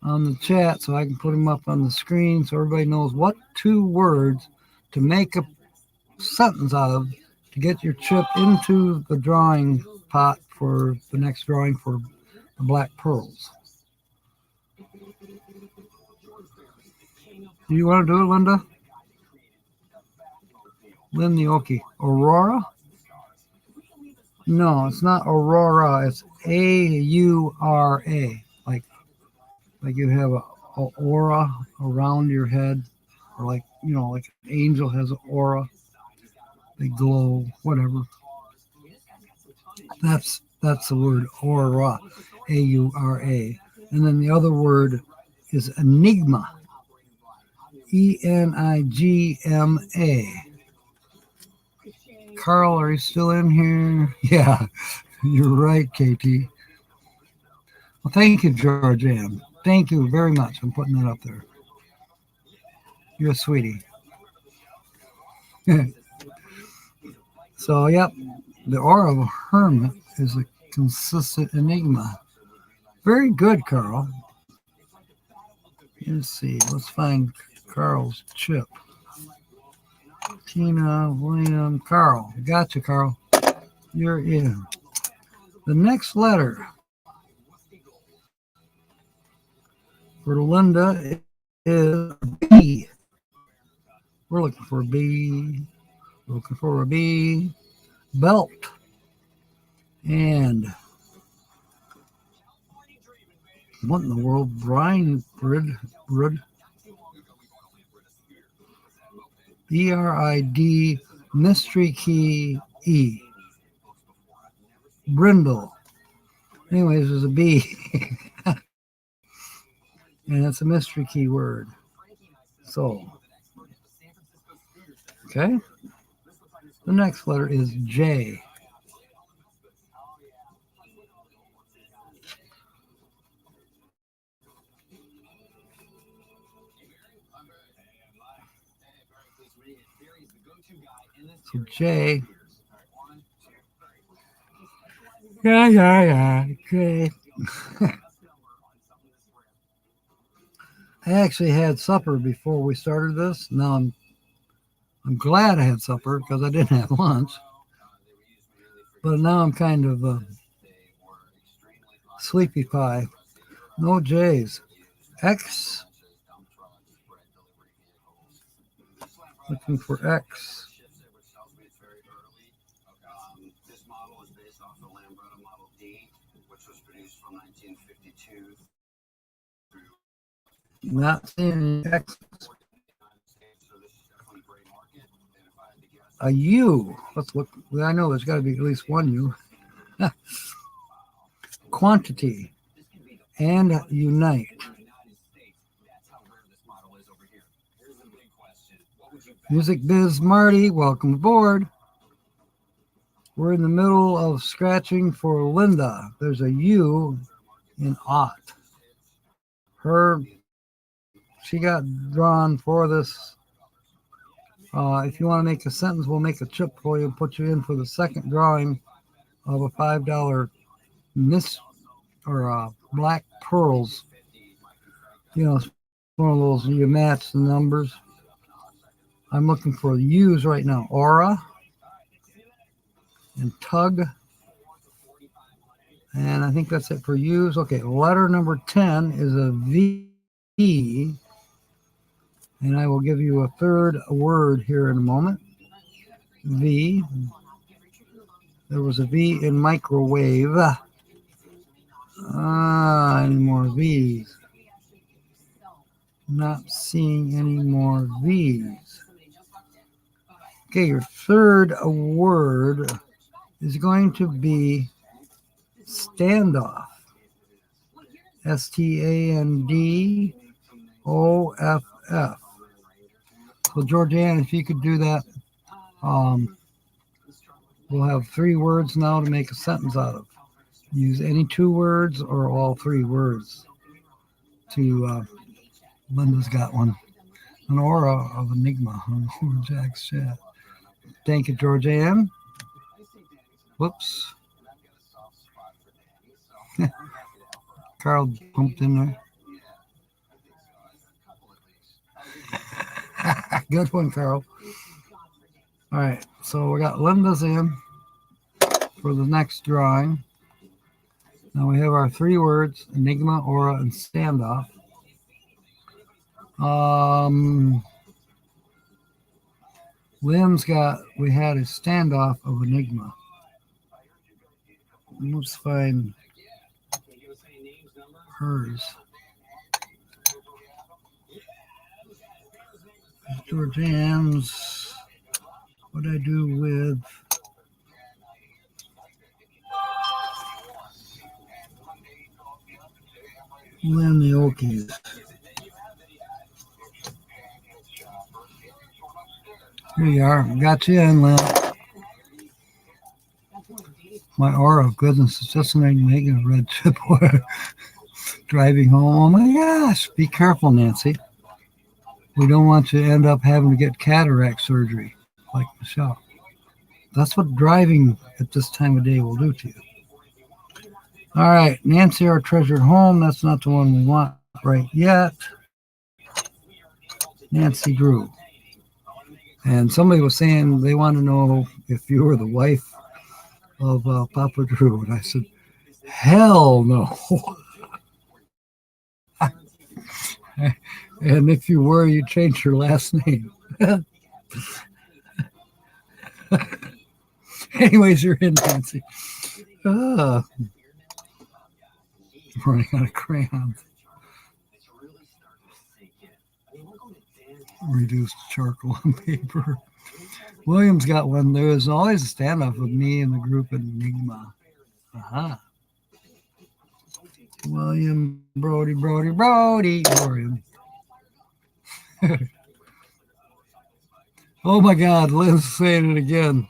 on the chat so I can put them up on the screen so everybody knows what 2 words to make a sentence out of to get your chip into the drawing pot for the next drawing for the black pearls. Do you want to do it, Linda? Lindy Oki. Aurora? No, it's not Aurora. It's Aura. Like you have a aura around your head, or like like an angel has an aura. They glow, whatever. That's the word aura, Aura, and then the other word is enigma, Enigma. Carl, are you still in here? Yeah, you're right, KT. Well, thank you, George Ann. Thank you very much. I'm putting that up there. You're a sweetie. So, yep, the aura of a hermit is a consistent enigma. Very good, Carl. Let's see. Let's find Carl's chip. Tina, William, Carl. Gotcha, Carl. You're in. The next letter for Linda is B. We're looking for a B. Looking for a B. Belt. And what in the world? Brian Brid. BRID mystery key E. Brindle. Anyways, there's a B. And it's a mystery key word. So, okay. The next letter is J. So J. Yeah. Okay. I actually had supper before we started this. Now I'm glad I had supper because I didn't have lunch. But now I'm kind of sleepy pie. No J's. X. Looking for X. Not seeing X. A U. Let's look. I know there's got to be at least one U. Quantity and unite. Music Biz Marty, welcome aboard. We're in the middle of scratching for Linda. There's a U in ought. She got drawn for this. If you want to make a sentence, we'll make a chip for you and put you in for the second drawing of a $5 black pearls. It's one of those you match the numbers. I'm looking for U's right now. Aura and tug. And I think that's it for U's. Okay, letter number 10 is a V. And I will give you a third word here in a moment. V. There was a V in microwave. Any more V's? Not seeing any more V's. Okay, your third word is going to be standoff. STANDOFF. So, Georgianne, if you could do that, we'll have 3 words now to make a sentence out of. Use any 2 words or all 3 words. Linda's got one. An aura of enigma on Jack's chat. Thank you, Georgianne. Whoops. Carl bumped in there. Good one, Carl. All right, so we got Linda's in for the next drawing. Now we have our 3 words: enigma, aura, and standoff. Lynn's got, we had a standoff of enigma. Let's find hers. Georgianne's, what I do with Lynn the Okies. Here you are. Got you in, Lynn. My aura of goodness is just making a red chip driving home. Oh my gosh. Be careful, Nancy. We don't want you to end up having to get cataract surgery like Michelle. That's what driving at this time of day will do to you. All right, Nancy, our treasured home. That's not the one we want right yet. Nancy Drew. And somebody was saying they want to know if you were the wife of Papa Drew. And I said, hell no. And if you were, you'd change your last name. Anyways, you're in, Nancy. I'm running out of crayons. Reduced charcoal on paper. William's got one. There is always a standoff with me and the group Enigma. Aha. William, Brody. William. Oh my God, Lynn's saying it again.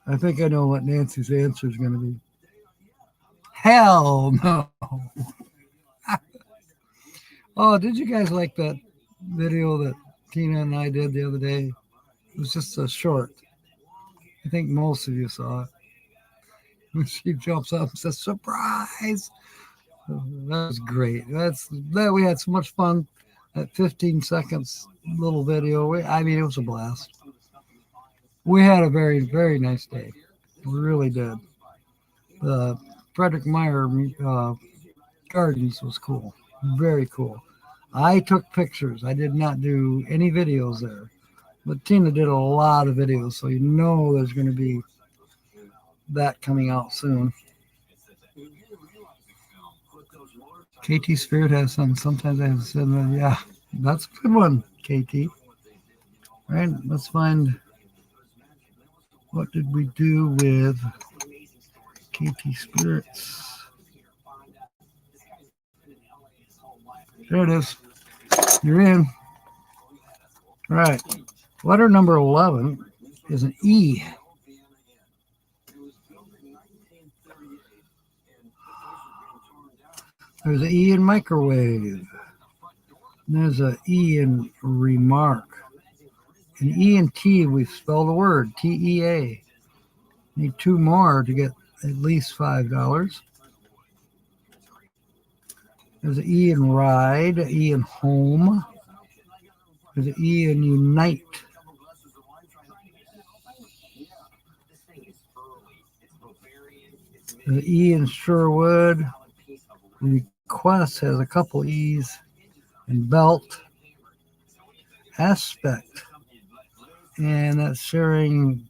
I think I know what Nancy's answer is going to be. Hell no. Oh, did you guys like that video that Tina and I did the other day? It was just a short. I think most of you saw it. When she jumps up and says, surprise. That was great. We had so much fun. That 15 seconds little video. It was a blast. We had a very, very nice day. We really did. The Frederick Meyer Gardens was cool. Very cool. I took pictures. I did not do any videos there. But Tina did a lot of videos, so you know there's going to be that coming out soon. KT Spirit has some. Sometimes I have said, yeah, that's a good one, KT. All right, let's find, what did we do with KT Spirits? There it is. You're in. All right. Letter number 11 is an E. There's an E in microwave. There's an E in remark. An E and T, we've spelled a word, T-E-A. Need 2 more to get at least $5. There's an E in ride, an E in home. There's an E in unite. There's an E in Sherwood. Request has a couple E's in belt. Aspect. And that's sharing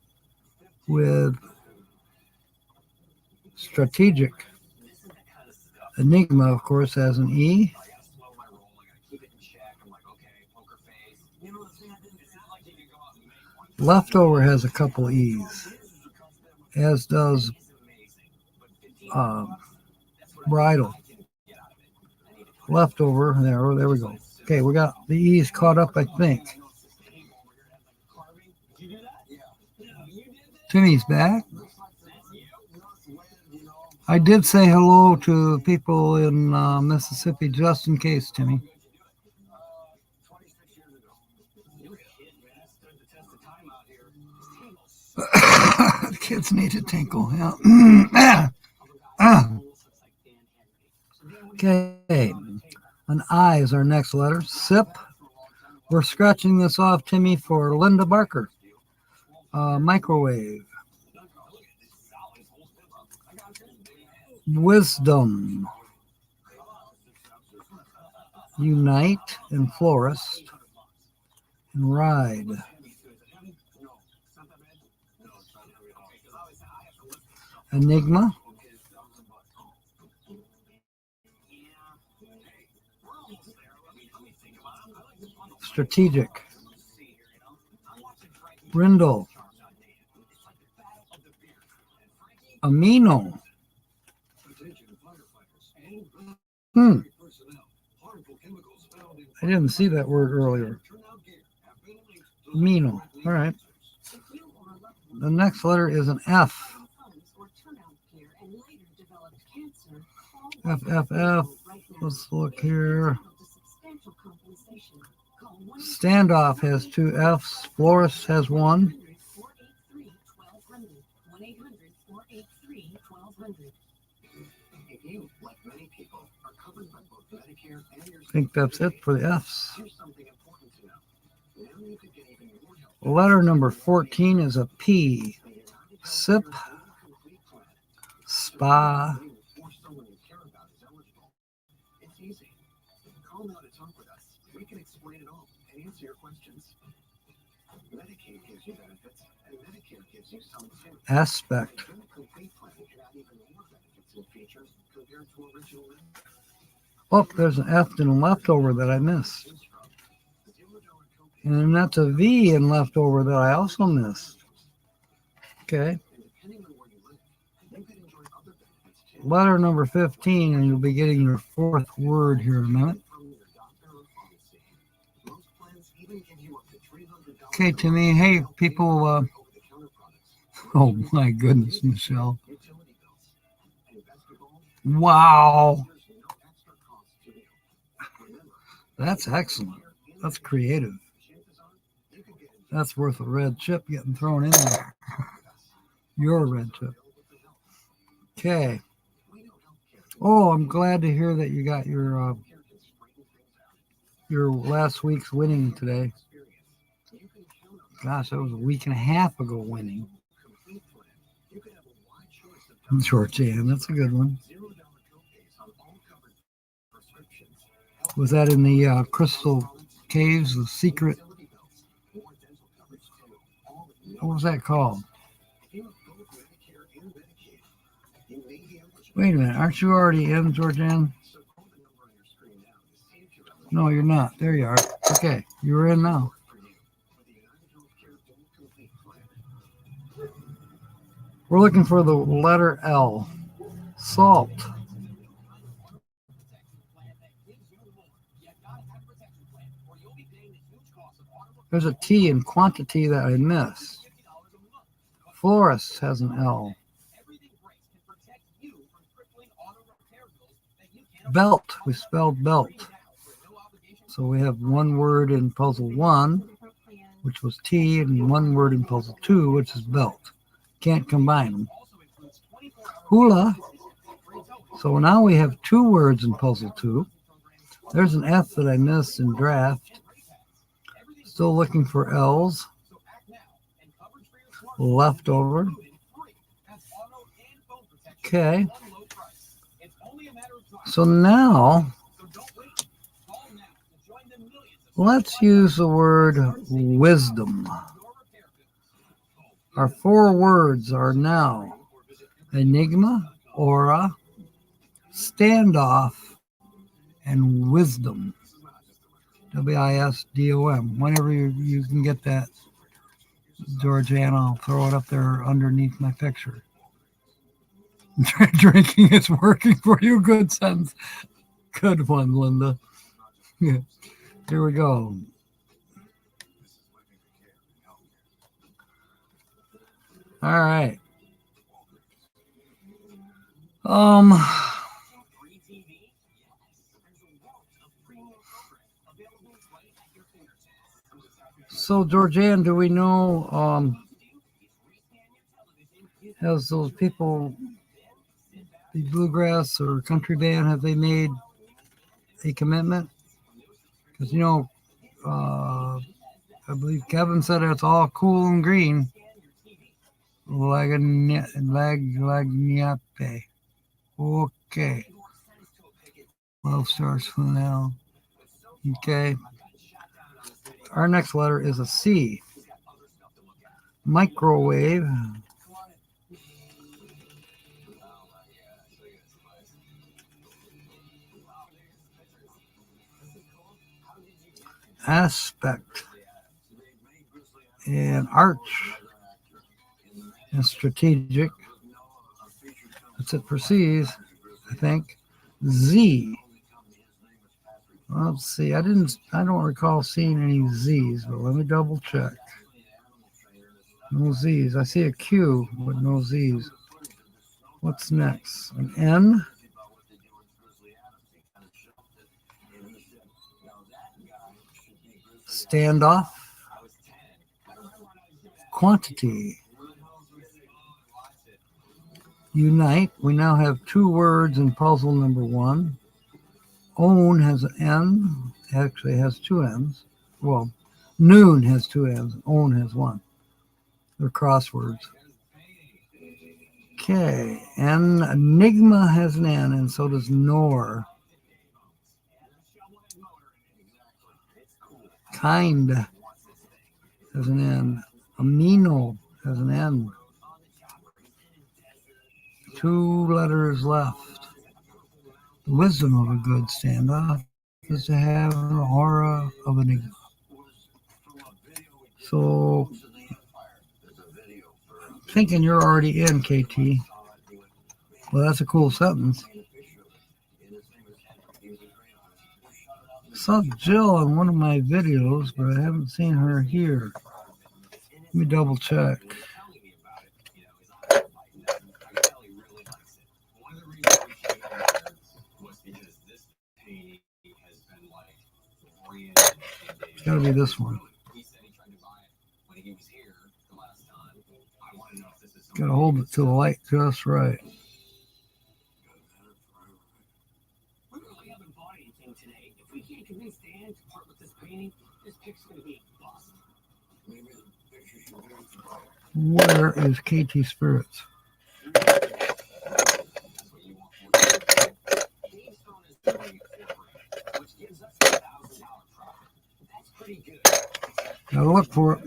with strategic. Enigma, of course, has an E. Leftover has a couple E's, as does bridal. Leftover, there we go. Okay, we got the E's caught up, I think. Timmy's back. I did say hello to people in Mississippi just in case, Timmy. The kids need to tinkle. Yeah. Okay. An I is our next letter. Sip. We're scratching this off, Timmy, for Linda Barker. Microwave. Wisdom. Unite and florist. And ride. Enigma. Strategic. Brindle. Amino. I didn't see that word earlier. Amino. All right. The next letter is an F. F, F, F. Let's look here. Standoff has 2 F's. Florist has 1. I think that's it for the F's. Letter number 14 is a P. Sip. Spa. Aspect. Oh, there's an F in leftover that I missed. And that's a V in leftover that I also missed. Okay. Letter number 15, and you'll be getting your 4th word here in a minute. Okay, Timmy. Hey, people. Oh, my goodness, Michelle. Wow. That's excellent. That's creative. That's worth a red chip getting thrown in there. Your red chip. Okay. Oh, I'm glad to hear that you got your last week's winning today. Gosh, that was a week and a half ago winning. Short jam, that's a good one. Was that in the Crystal Caves, the secret? What was that called? Wait a minute, aren't you already in, Georgianne? No, you're not. There you are. Okay, you're in now. We're looking for the letter L. Salt. There's a T in quantity that I missed. Florist has an L. Belt. We spelled belt. So we have one word in puzzle 1, which was T, and one word in puzzle 2, which is belt. Can't combine them. Hula. So now we have 2 words in puzzle 2. There's an F that I missed in draft. Still looking for L's. Leftover. Okay. So now, let's use the word wisdom. Our 4 words are now enigma, aura, standoff, and wisdom. WISDOM. Whenever you can get that, Georgiana, I'll throw it up there underneath my picture. Drinking is working for you. Good sense. Good one, Linda. Yeah. Here we go. All right. So, Georgianne, do we know, has those people, the bluegrass or country band, have they made a commitment? Because, I believe Kevin said it's all cool and green. Lagniape. Okay. 12 stars for now. Okay. Our next letter is a C. Microwave. Aspect. And arch. And strategic. That's it for C's, I think. Z. Let's see. I don't recall seeing any Z's, but let me double check. No Z's. I see a Q, but no Z's. What's next? An N. Standoff. Quantity. Unite. We now have two words in puzzle number 1. Own has an N. Actually has two N's. Well, noon has two N's. Own has one. They're crosswords. Okay. And enigma has an N, and so does nor. Kind has an N. Amino has an N. 2 letters left. The wisdom of a good standoff is to have an aura of enigma. So, thinking you're already in, KT. Well, that's a cool sentence. I saw Jill in one of my videos, but I haven't seen her here. Let me double check. It's got to be this one. Got to hold it to the light just right. Where is KT Spirits? Gotta look for it.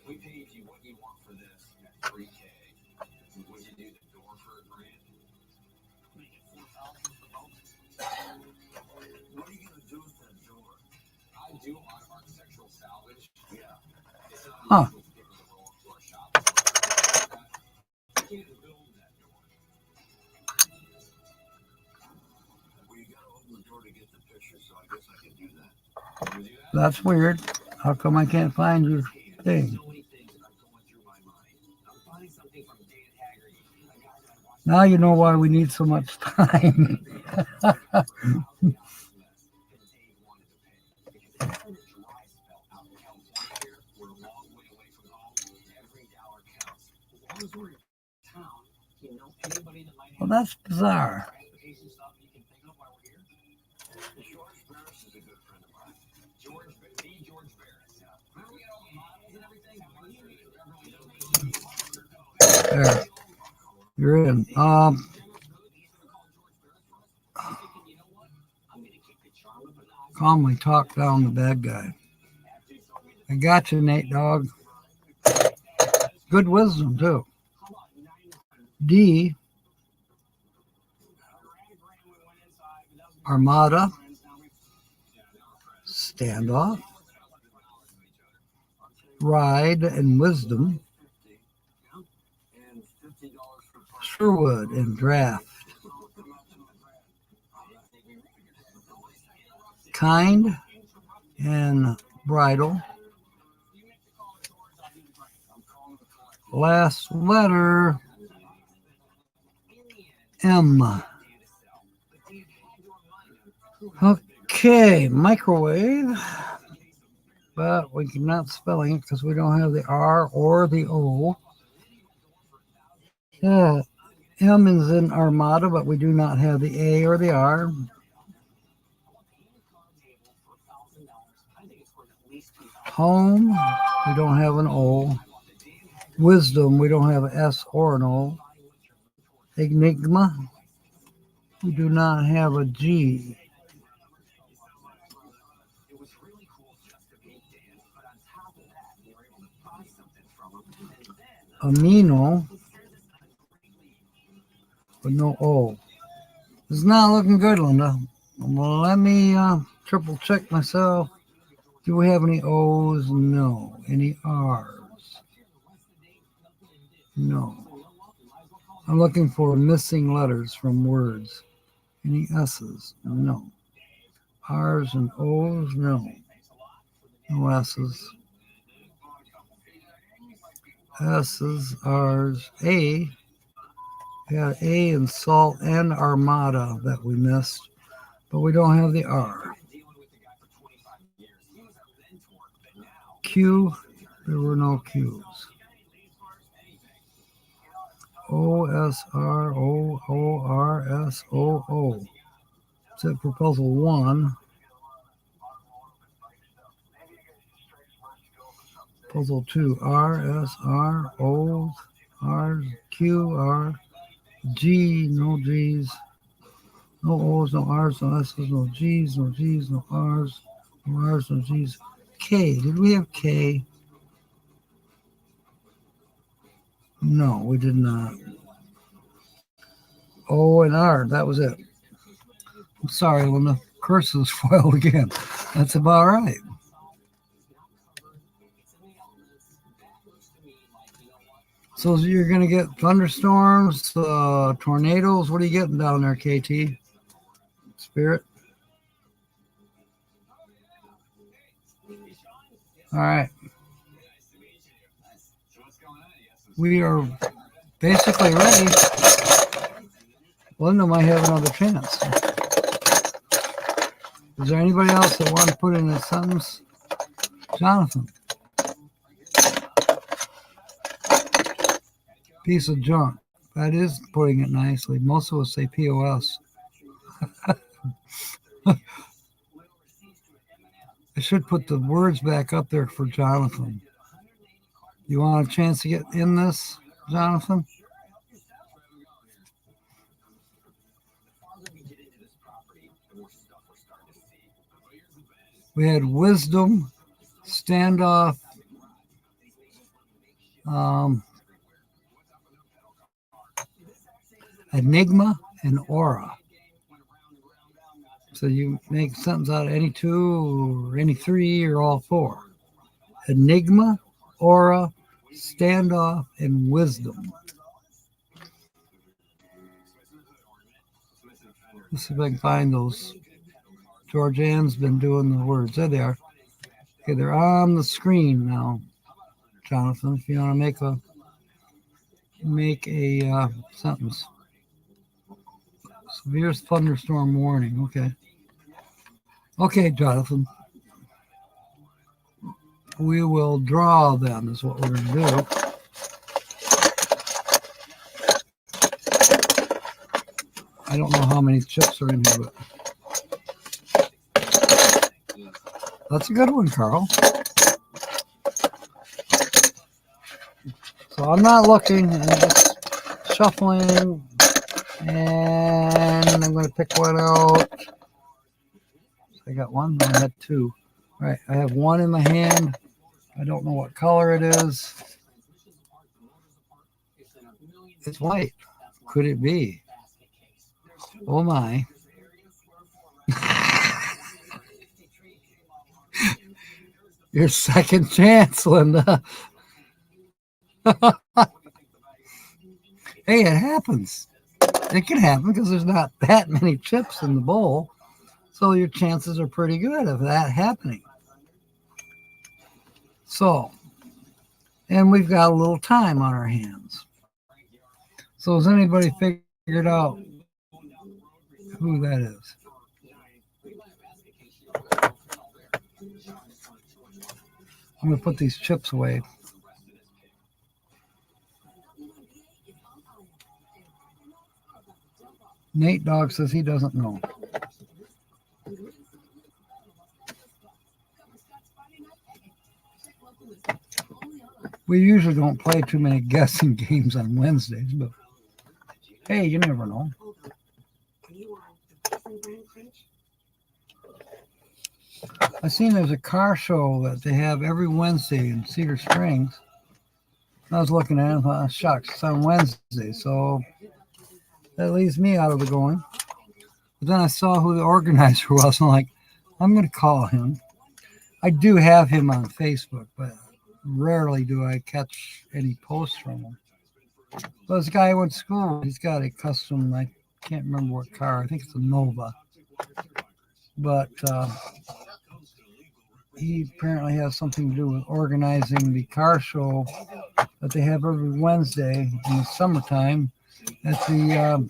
We paid you what you want for this at $3K. Would you do the door for $1 grand? Make it $4,000 for both. What are you gonna do with that door? I do a lot of architectural salvage. Yeah. Huh. That's weird. How come I can't find your thing? Now you know why we need so much time. Well, that's bizarre. There. You're in. Calmly talk down the bad guy. I got you, Nate Dog. Good wisdom, too. D. Armada. Standoff. Ride and wisdom. Sherwood and draft. Kind and bridle. Last letter, M. Okay, microwave. But we cannot spelling it because we don't have the R or the O. Yeah. M is in Armada, but we do not have the A or the R. Home, we don't have an O. Wisdom, we don't have an S or an O. Enigma, we do not have a G. Amino, but no O. It's not looking good, Linda. Well, let me triple check myself. Do we have any O's? No. Any R's? No. I'm looking for missing letters from words. Any S's? No. R's and O's? No. No S's. S's, R's, A. We had A in Salt and Armada that we missed, but we don't have the R. Q, there were no Q's. O, S, R, O, O, R, S, O, O. That's it for puzzle 1. Puzzle 2, R, S, R, O, R, Q, R, G, no G's, no O's, no R's, no S's, no G's, no G's, no R's, no R's, no G's. K, did we have K? No, we did not. O and R, that was it. I'm sorry, when the curse is foiled again. That's about right. So you're going to get thunderstorms, tornadoes. What are you getting down there, KT? Spirit? All right. We are basically ready. Linda might have another chance. Is there anybody else that wants to put in a sentence? Jonathan. Piece of junk. That is putting it nicely. Most of us say POS. I should put the words back up there for Jonathan. You want a chance to get in this, Jonathan? We had wisdom, standoff, enigma, and aura. So you make sentence out of any two or any three or all four. Enigma, aura, standoff, and wisdom. Let's see if I can find those. Georgianne's been doing the words. There they are. Okay, they're on the screen now, Jonathan, if you want to make a sentence. Severe thunderstorm warning. Okay. Okay, Jonathan. We will draw then, is what we're going to do. I don't know how many chips are in here, but that's a good one, Carl. So I'm not looking, I'm just shuffling, and I'm going to pick one out. I got one, I had two. All right, I have one in my hand. I don't know what color it is. It's white. Could it be? Oh my. Your second chance, Linda. Hey, it happens. It can happen because there's not that many chips in the bowl. So your chances are pretty good of that happening. So, and we've got a little time on our hands. So has anybody figured out who that is? I'm going to put these chips away. Nate Dogg says he doesn't know. We usually don't play too many guessing games on Wednesdays, but hey, you never know. I seen there's a car show that they have every Wednesday in Cedar Springs. I was looking at it and thought, oh, shucks, it's on Wednesday, so that leaves me out of the going. But then I saw who the organizer was, and I'm like, I'm going to call him. I do have him on Facebook, but rarely do I catch any posts from him. But this guy I went to school with, he's got a custom, I can't remember what car, I think it's a Nova. But he apparently has something to do with organizing the car show that they have every Wednesday in the summertime at the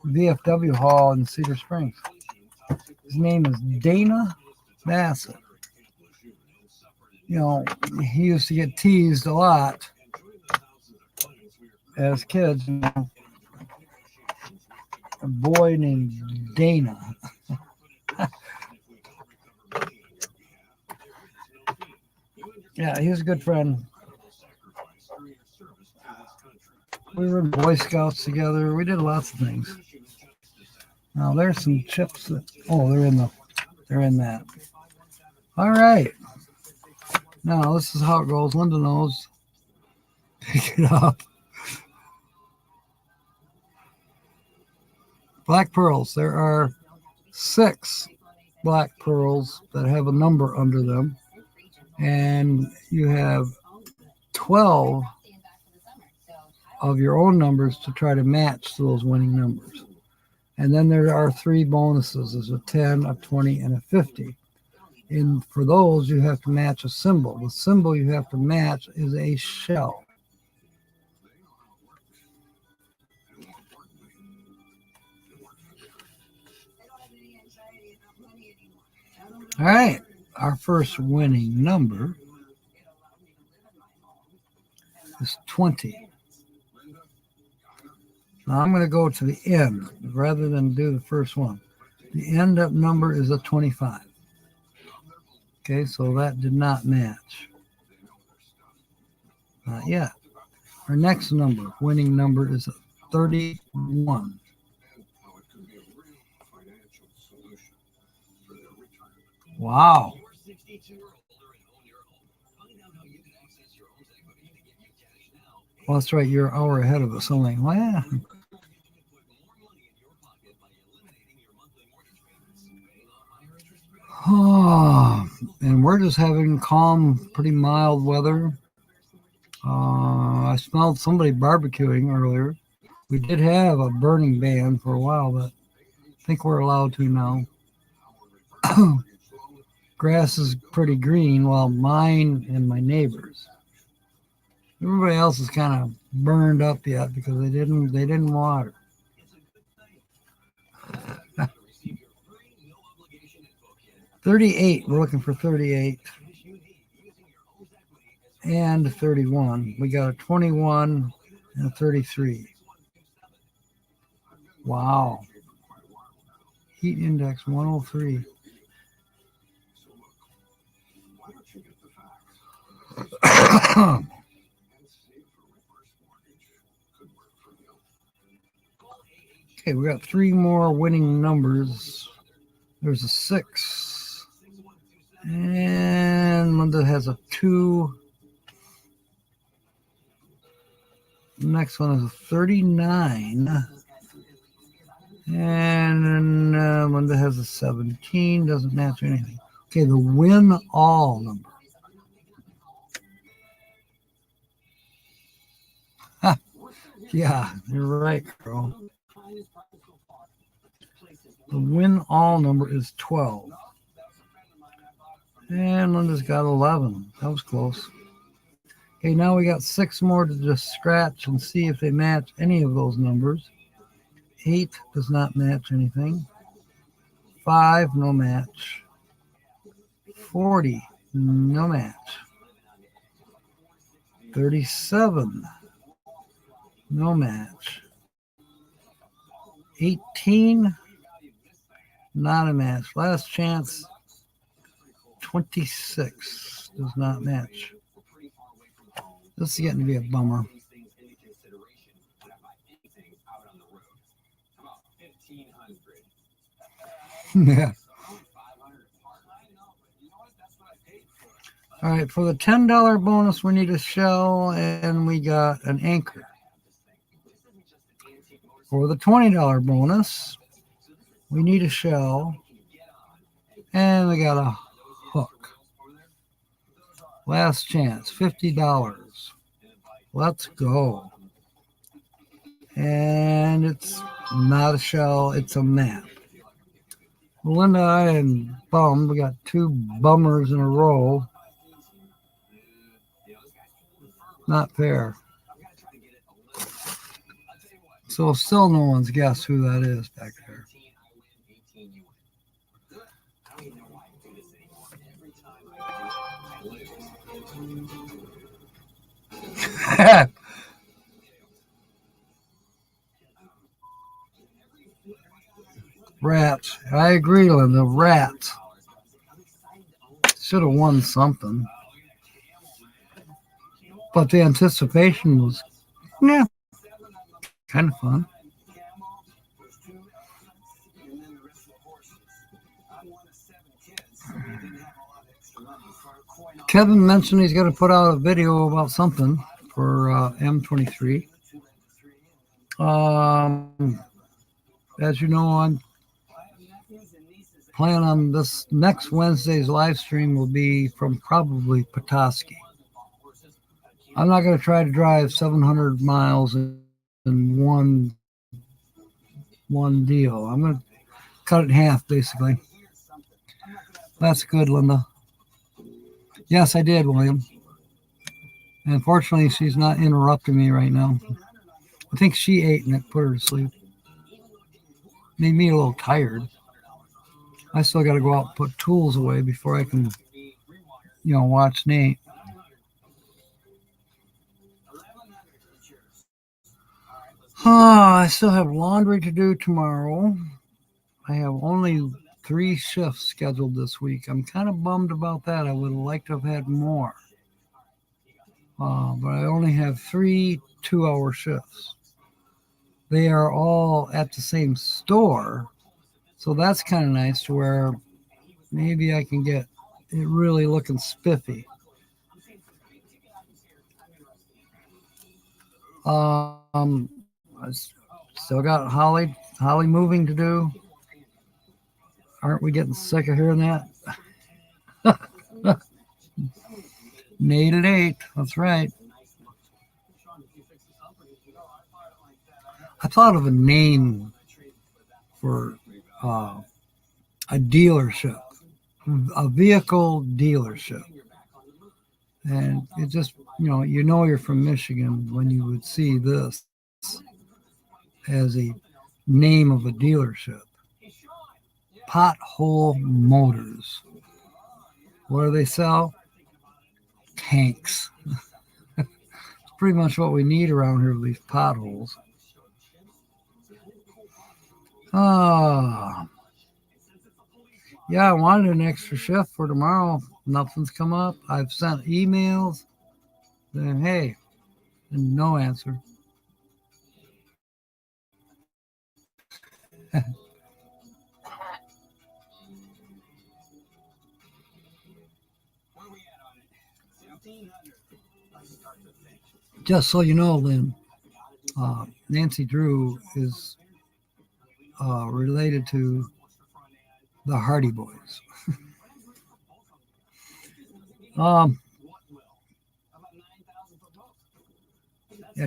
VFW Hall in Cedar Springs. His name is Dana Bassett. You know, he used to get teased a lot as kids. You know, a boy named Dana. Yeah, he was a good friend. We were in Boy Scouts together. We did lots of things. Now there's some chips that they're in that. All right. Now this is how it goes. Linda knows. Pick it up. Black pearls. There are 6 black pearls that have a number under them. And you have 12 of your own numbers to try to match those winning numbers. And then there are 3 bonuses. There's a 10, a 20, and a 50. And for those, you have to match a symbol. The symbol you have to match is a shell. All right. Our first winning number is 20. Now I'm going to go to the end rather than do the first one. The end up number is a 25. Okay, so that did not match. Not yet. Our next number, winning number, is 31. Wow. Well, that's right. You're an hour ahead of us. I'm like, well, oh, and we're just having calm, pretty mild weather. I smelled somebody barbecuing earlier. We did have a burning ban for a while, but I think we're allowed to now. Grass is pretty green, while mine and my neighbors. Everybody else is kind of burned up yet because they didn't water. 38. We're looking for 38 and 31. We got a 21 and a 33. Wow. Heat index 103. Okay, we got 3 more winning numbers. There's a 6. And Linda has a 2. The next one is a 39. And then Linda has a 17. Doesn't match anything. Okay, the win all number. Yeah, you're right, girl. The win all number is 12. And Linda's got 11. That was close. Okay, now we got 6 more to just scratch and see if they match any of those numbers. 8 does not match anything. 5, no match. 40, no match. 37, no match. 18, not a match. Last chance, 26. does not match. This is getting to be a bummer. Yeah. All right, for the $10 bonus, we need a shell, and we got an anchor. For the $20 bonus, we need a shell, and we got a hook. Last chance, $50. Let's go. And it's not a shell, it's a map. Linda, I am bummed. We got two bummers in a row. Not fair. So still no one's guessed who that is back there. Rats. I agree, Linda. Rats. Should have won something. But the anticipation was, yeah, kind of fun. Kevin mentioned he's going to put out a video about something for M23. As you know, I'm planning on this next Wednesday's live stream will be from probably Petoskey. I'm not going to try to drive 700 miles in one deal. I'm going to cut it in half, basically. That's good, Linda. Yes, I did, William. And fortunately, she's not interrupting me right now. I think she ate and it put her to sleep. Made me a little tired. I still got to go out and put tools away before I can, watch Nate. I still have laundry to do tomorrow. I have only 3 shifts scheduled this week. I'm kind of bummed about that. I would have liked to have had more. But I only have 3 2-hour shifts. They are all at the same store. So that's kind of nice to where maybe I can get it really looking spiffy. I still got Holly moving to do. Aren't we getting sick of hearing that? Nate at 8. That's right. I thought of a name for a dealership, a vehicle dealership. And it just, you're from Michigan when you would see this as a name of a dealership. Pothole Motors. What do they sell? Tanks. It's pretty much what we need around here with these potholes. Yeah, I wanted an extra shift for tomorrow. Nothing's come up. I've sent emails. Then, hey, and no answer. Just so you know, Lynn, Nancy Drew is related to the Hardy Boys. I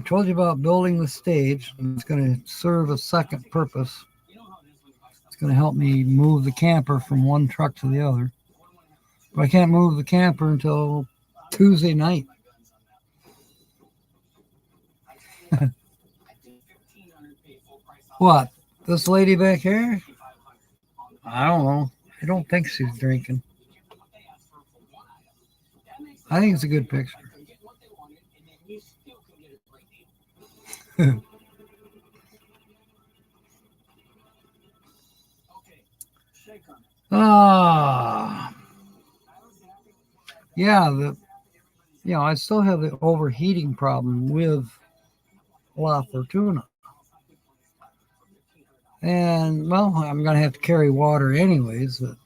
told you about building the stage, and it's going to serve a second purpose. It's going to help me move the camper from one truck to the other. But I can't move the camper until Tuesday night. What? This lady back here? I don't know. I don't think she's drinking. I think it's a good picture. yeah, I still have the overheating problem with La Fortuna. And, well, I'm going to have to carry water anyways. But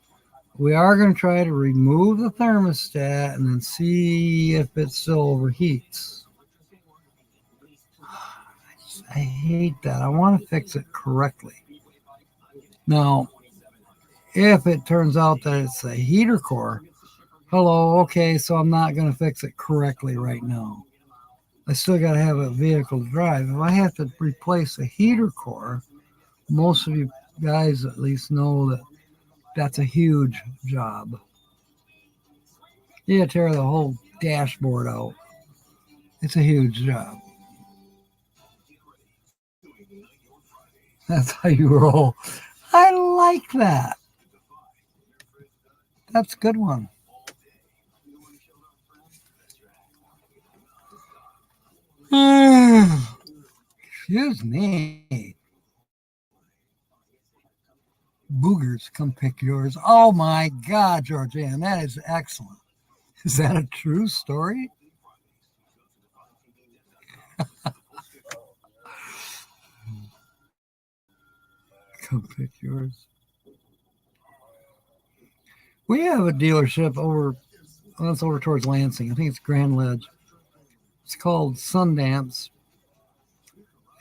we are going to try to remove the thermostat and then see if it still overheats. I hate that. I want to fix it correctly. Now, if it turns out that it's a heater core, hello, okay, so I'm not going to fix it correctly right now. I still got to have a vehicle to drive. If I have to replace a heater core, most of you guys at least know that that's a huge job. You got to tear the whole dashboard out. It's a huge job. That's how you roll. I like that. That's a good one. Excuse me. Boogers come pick yours. Oh my God, Georgianne, that is excellent. Is that a true story? Come pick yours. We have a dealership over, well, it's over towards Lansing. I think it's Grand Ledge. It's called Sundance.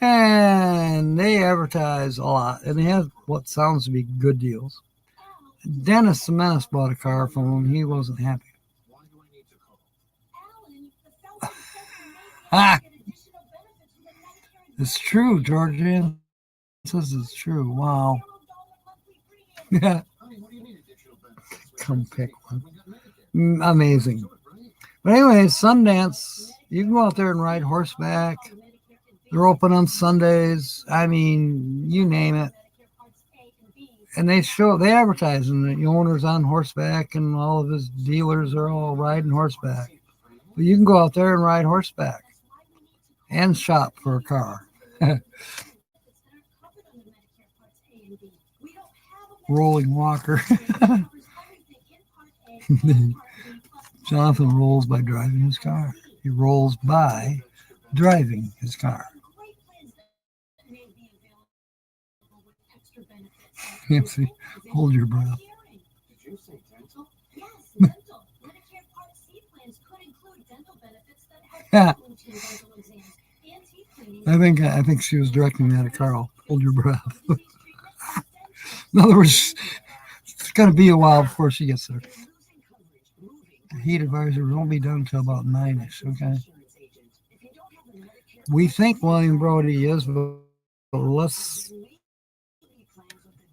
And they advertise a lot. And they have what sounds to be good deals. Dennis the Menace bought a car from him. He wasn't happy. Ah! It's true, Georgianne says it's true. Wow. Yeah. Come pick one. Amazing. But anyway, Sundance, you can go out there and ride horseback. They're open on Sundays. I mean, you name it. And they advertise, and the owner's on horseback, and all of his dealers are all riding horseback. But you can go out there and ride horseback and shop for a car. Rolling walker. Jonathan rolls by driving his car. He rolls by driving his car. Nancy, hold your breath. Yeah. I think she was directing that at Carl. Hold your breath. In other words, it's going to be a while before she gets there. The heat advisor won't be done until about 9ish. Okay. We think William Brody is, but let's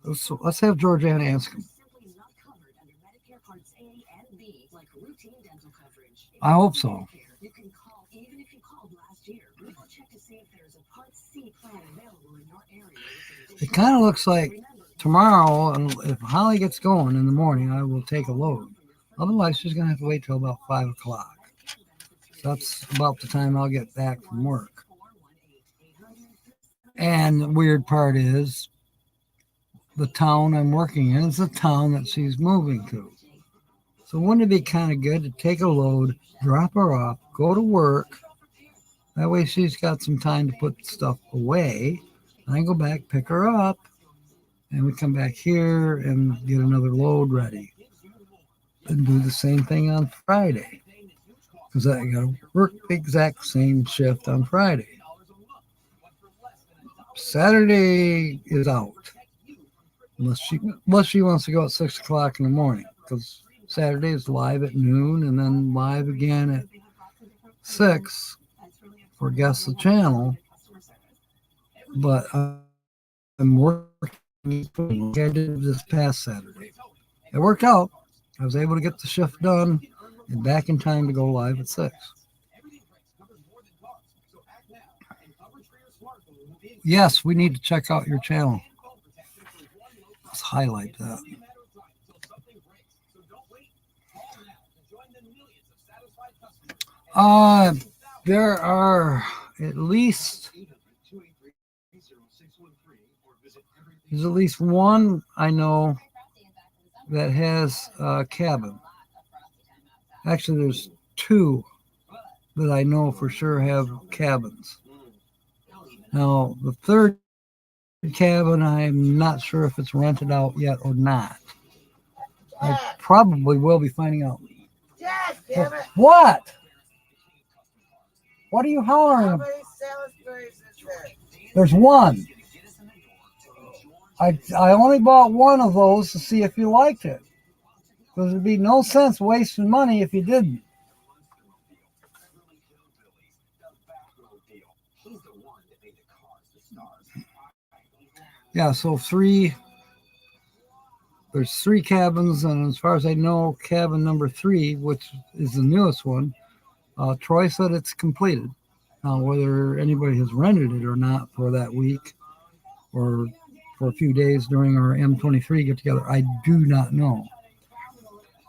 have Georgianne ask him. I hope so. It kind of looks like tomorrow, and if Holly gets going in the morning, I will take a load. Otherwise, she's going to have to wait till about 5 o'clock. So that's about the time I'll get back from work. And the weird part is, the town I'm working in is the town that she's moving to. So wouldn't it be kind of good to take a load, drop her off, go to work? That way she's got some time to put stuff away. And I go back, pick her up, and we come back here and get another load ready. And do the same thing on Friday. Because I got to work the exact same shift on Friday. Saturday is out. Unless she wants to go at 6 o'clock in the morning. Because Saturday is live at noon and then live again at 6 for Guess the Channel. But I'm working like I did this past Saturday. It worked out. I was able to get the shift done and back in time to go live at 6. Yes, we need to check out your channel. Let's highlight that. There are at least there's at least one I know that has a cabin. Actually, there's two that I know for sure have cabins. Now, the third cabin, I'm not sure if it's rented out yet or not. I probably will be finding out. Dad, damn it. What? What are you hollering How about? many Salisbury's is there? There's one. I only bought one of those to see if you liked it. Because there'd be no sense wasting money if you didn't. Yeah, so there's three cabins, and as far as I know, cabin number 3, which is the newest one, Troy said it's completed. Now, whether anybody has rented it or not for that week or for a few days during our M23 get together, I do not know.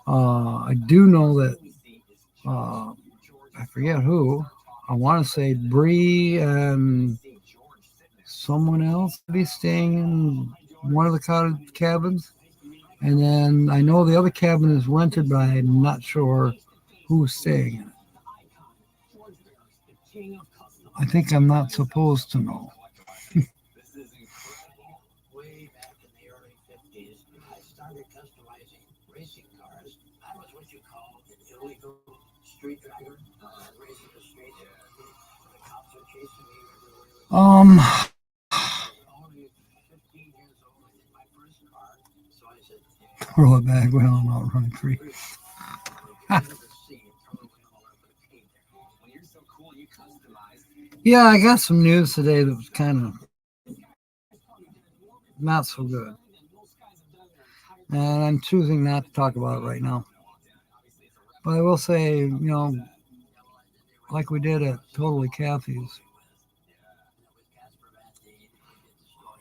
I do know that I forget who. I want to say Bree and someone else be staying in one of the cottage cabins. And then I know the other cabin is rented, but I'm not sure who's staying in it. I think I'm not supposed to know. Um, Throw it back. Well, I'm not running free. Yeah, I got some news today that was kind of not so good. And I'm choosing not to talk about it right now. But I will say, like we did at Totally Kathy's,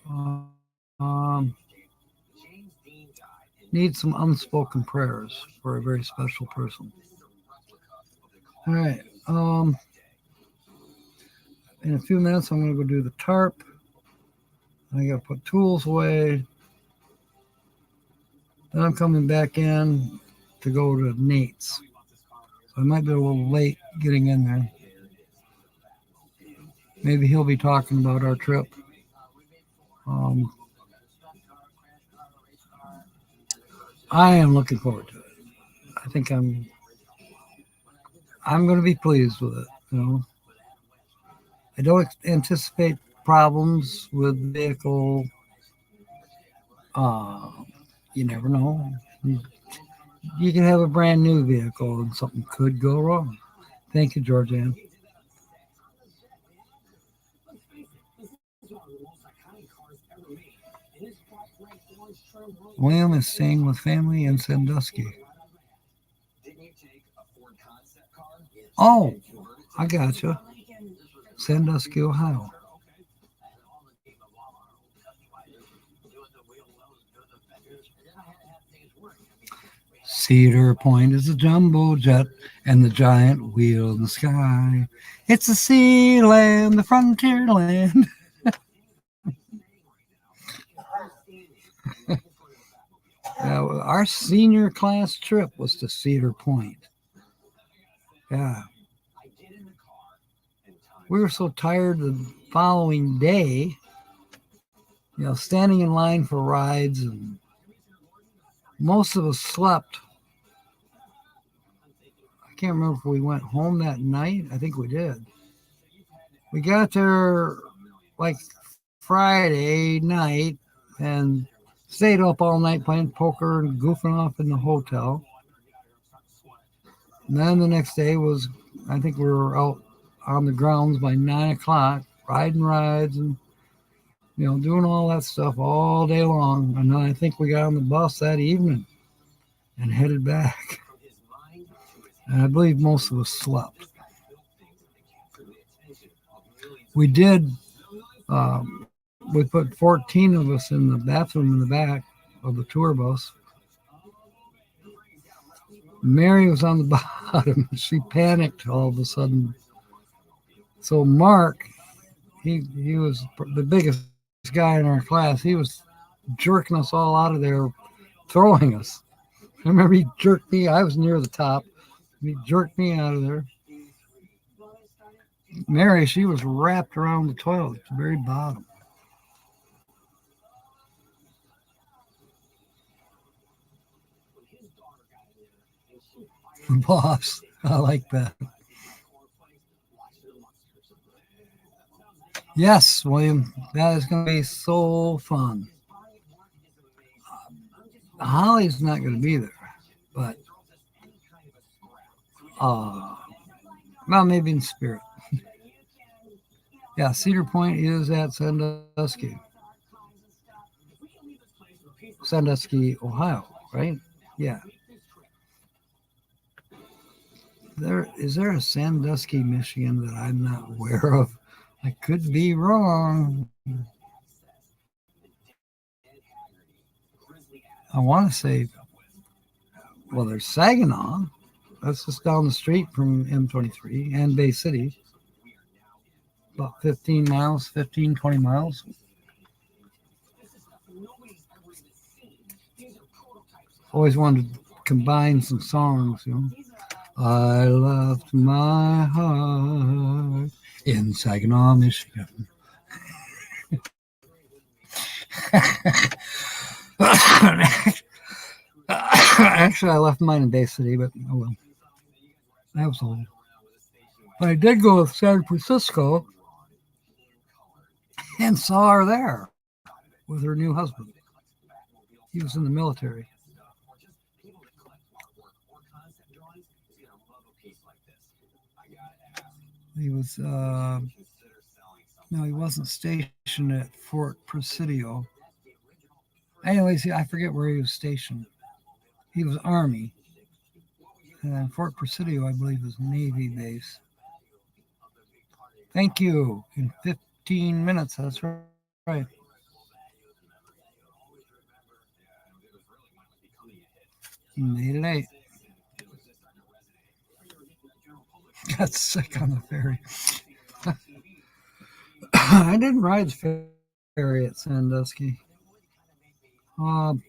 um, need some unspoken prayers for a very special person. All right. In a few minutes, I'm going to go do the tarp. I got to put tools away. Then I'm coming back in to go to Nate's. So I might be a little late getting in there. Maybe he'll be talking about our trip. I am looking forward to it. I think I'm going to be pleased with it. I don't anticipate problems with the vehicle. You never know. You can have a brand new vehicle and something could go wrong. Thank you, Georgianne. William is staying with family in Sandusky. Oh, I gotcha. Sandusky, Ohio. Cedar Point is a jumbo jet and the giant wheel in the sky. It's the sea land, the frontier land. Yeah, our senior class trip was to Cedar Point. Yeah. We were so tired the following day, standing in line for rides, and most of us slept. I can't remember if we went home that night. I think we did. We got there like Friday night and stayed up all night playing poker and goofing off in the hotel. And then the next day was, I think we were out on the grounds by 9 o'clock, riding rides and, doing all that stuff all day long. And then I think we got on the bus that evening and headed back. And I believe most of us slept. We did, we put 14 of us in the bathroom in the back of the tour bus. Mary was on the bottom. She panicked all of a sudden. So Mark, he was the biggest guy in our class. He was jerking us all out of there, throwing us. I remember he jerked me. I was near the top. He jerked me out of there. Mary, she was wrapped around the toilet, the very bottom. Boss, I like that. Yes, William, that is going to be so fun. Holly's not going to be there, but well, maybe in spirit. Yeah, Cedar Point is at Sandusky, Ohio, right? Yeah. There a Sandusky, Michigan that I'm not aware of? I could be wrong. I want to say, well, there's Saginaw. That's just down the street from M23 and Bay City. About 15 miles, 15, 20 miles. Always wanted to combine some songs, you know. I left my heart in Saginaw, Michigan. Actually, I left mine in Bay City, but oh well. That was old. But I did go to San Francisco and saw her there with her new husband. He was in the military. He was, no, he wasn't stationed at Fort Presidio. Anyways, I forget where he was stationed. He was Army. And Fort Presidio, I believe, is Navy base. Thank you. In 15 minutes, that's right. Made it 8. Got sick on the ferry. I didn't ride the ferry at Sandusky. Went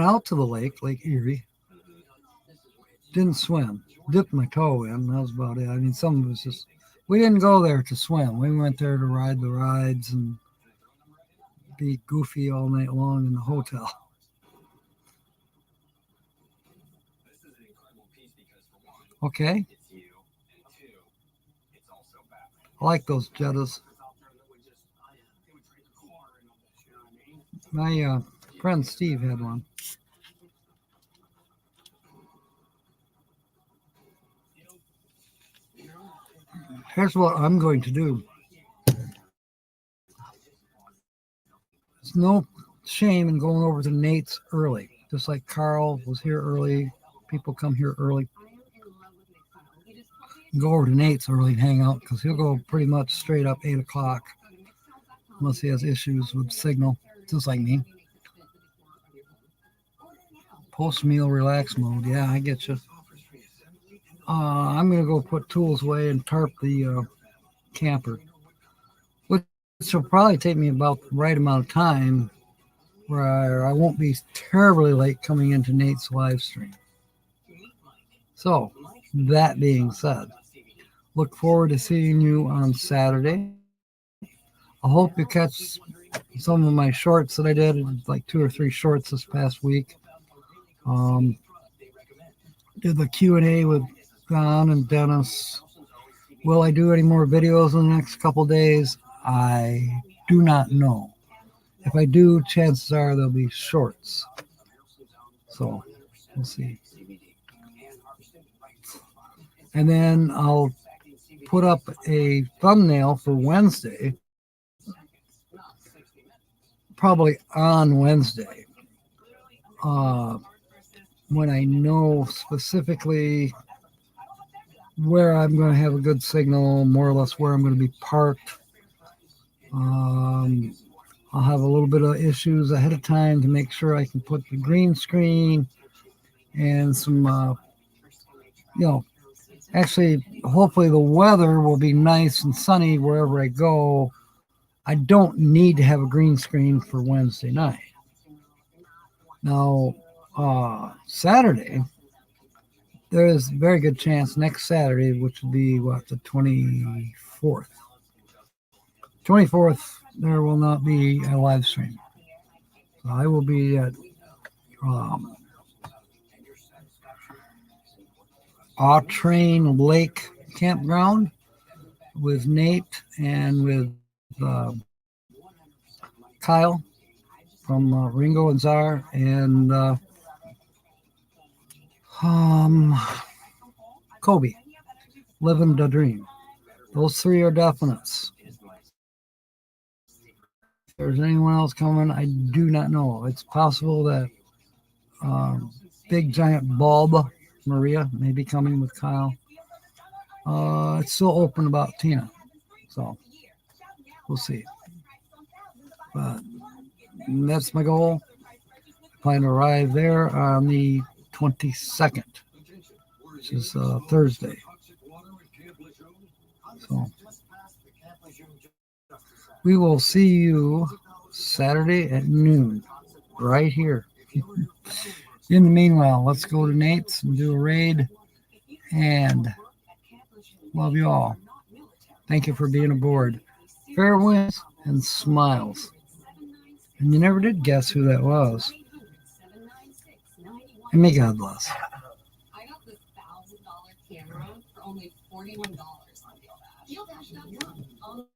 out to the Lake Erie. Didn't swim. Dipped my toe in. That was about it. I mean, some of us just, we didn't go there to swim. We went there to ride the rides and be goofy all night long in the hotel. Okay. I like those Jettas. My friend Steve had one. Here's what I'm going to do. There's no shame in going over to Nate's early. Just like Carl was here early. People come here early. Go over to Nate's early and hang out because he'll go pretty much straight up 8 o'clock unless he has issues with signal, just like me. Post-meal relax mode. Yeah, I get you. I'm going to go put tools away and tarp the camper, which will probably take me about the right amount of time where I won't be terribly late coming into Nate's live stream. So, that being said, look forward to seeing you on Saturday. I hope you catch some of my shorts that I did, like 2 or 3 shorts this past week. Did the Q&A with Don and Dennis. Will I do any more videos in the next couple days? I do not know. If I do, chances are they'll be shorts. So, we'll see. And then I'll put up a thumbnail for Wednesday, probably on Wednesday, when I know specifically where I'm going to have a good signal, more or less where I'm going to be parked. I'll have a little bit of issues ahead of time to make sure I can put the green screen and some, actually, hopefully the weather will be nice and sunny wherever I go. I don't need to have a green screen for Wednesday night. Now, Saturday, there is a very good chance next Saturday, which would be what, the 24th. 24th, there will not be a live stream. So I will be at um, Train Lake Campground with Nate and with Kyle from Ringo and Czar and Kobe, Living the Dream. Those three are definites. If there's anyone else coming, I do not know. It's possible that Big Giant Bulb Maria may be coming with Kyle. It's still open about Tina, so we'll see. But that's my goal. I plan to arrive there on the 22nd, which is Thursday. So we will see you Saturday at noon, right here. In the meanwhile, let's go to Nate's and do a raid. And love you all. Thank you for being aboard. Fair winds and smiles. And you never did guess who that was. And may God bless. I got this $1,000 camera for only $41 on DealDash.com.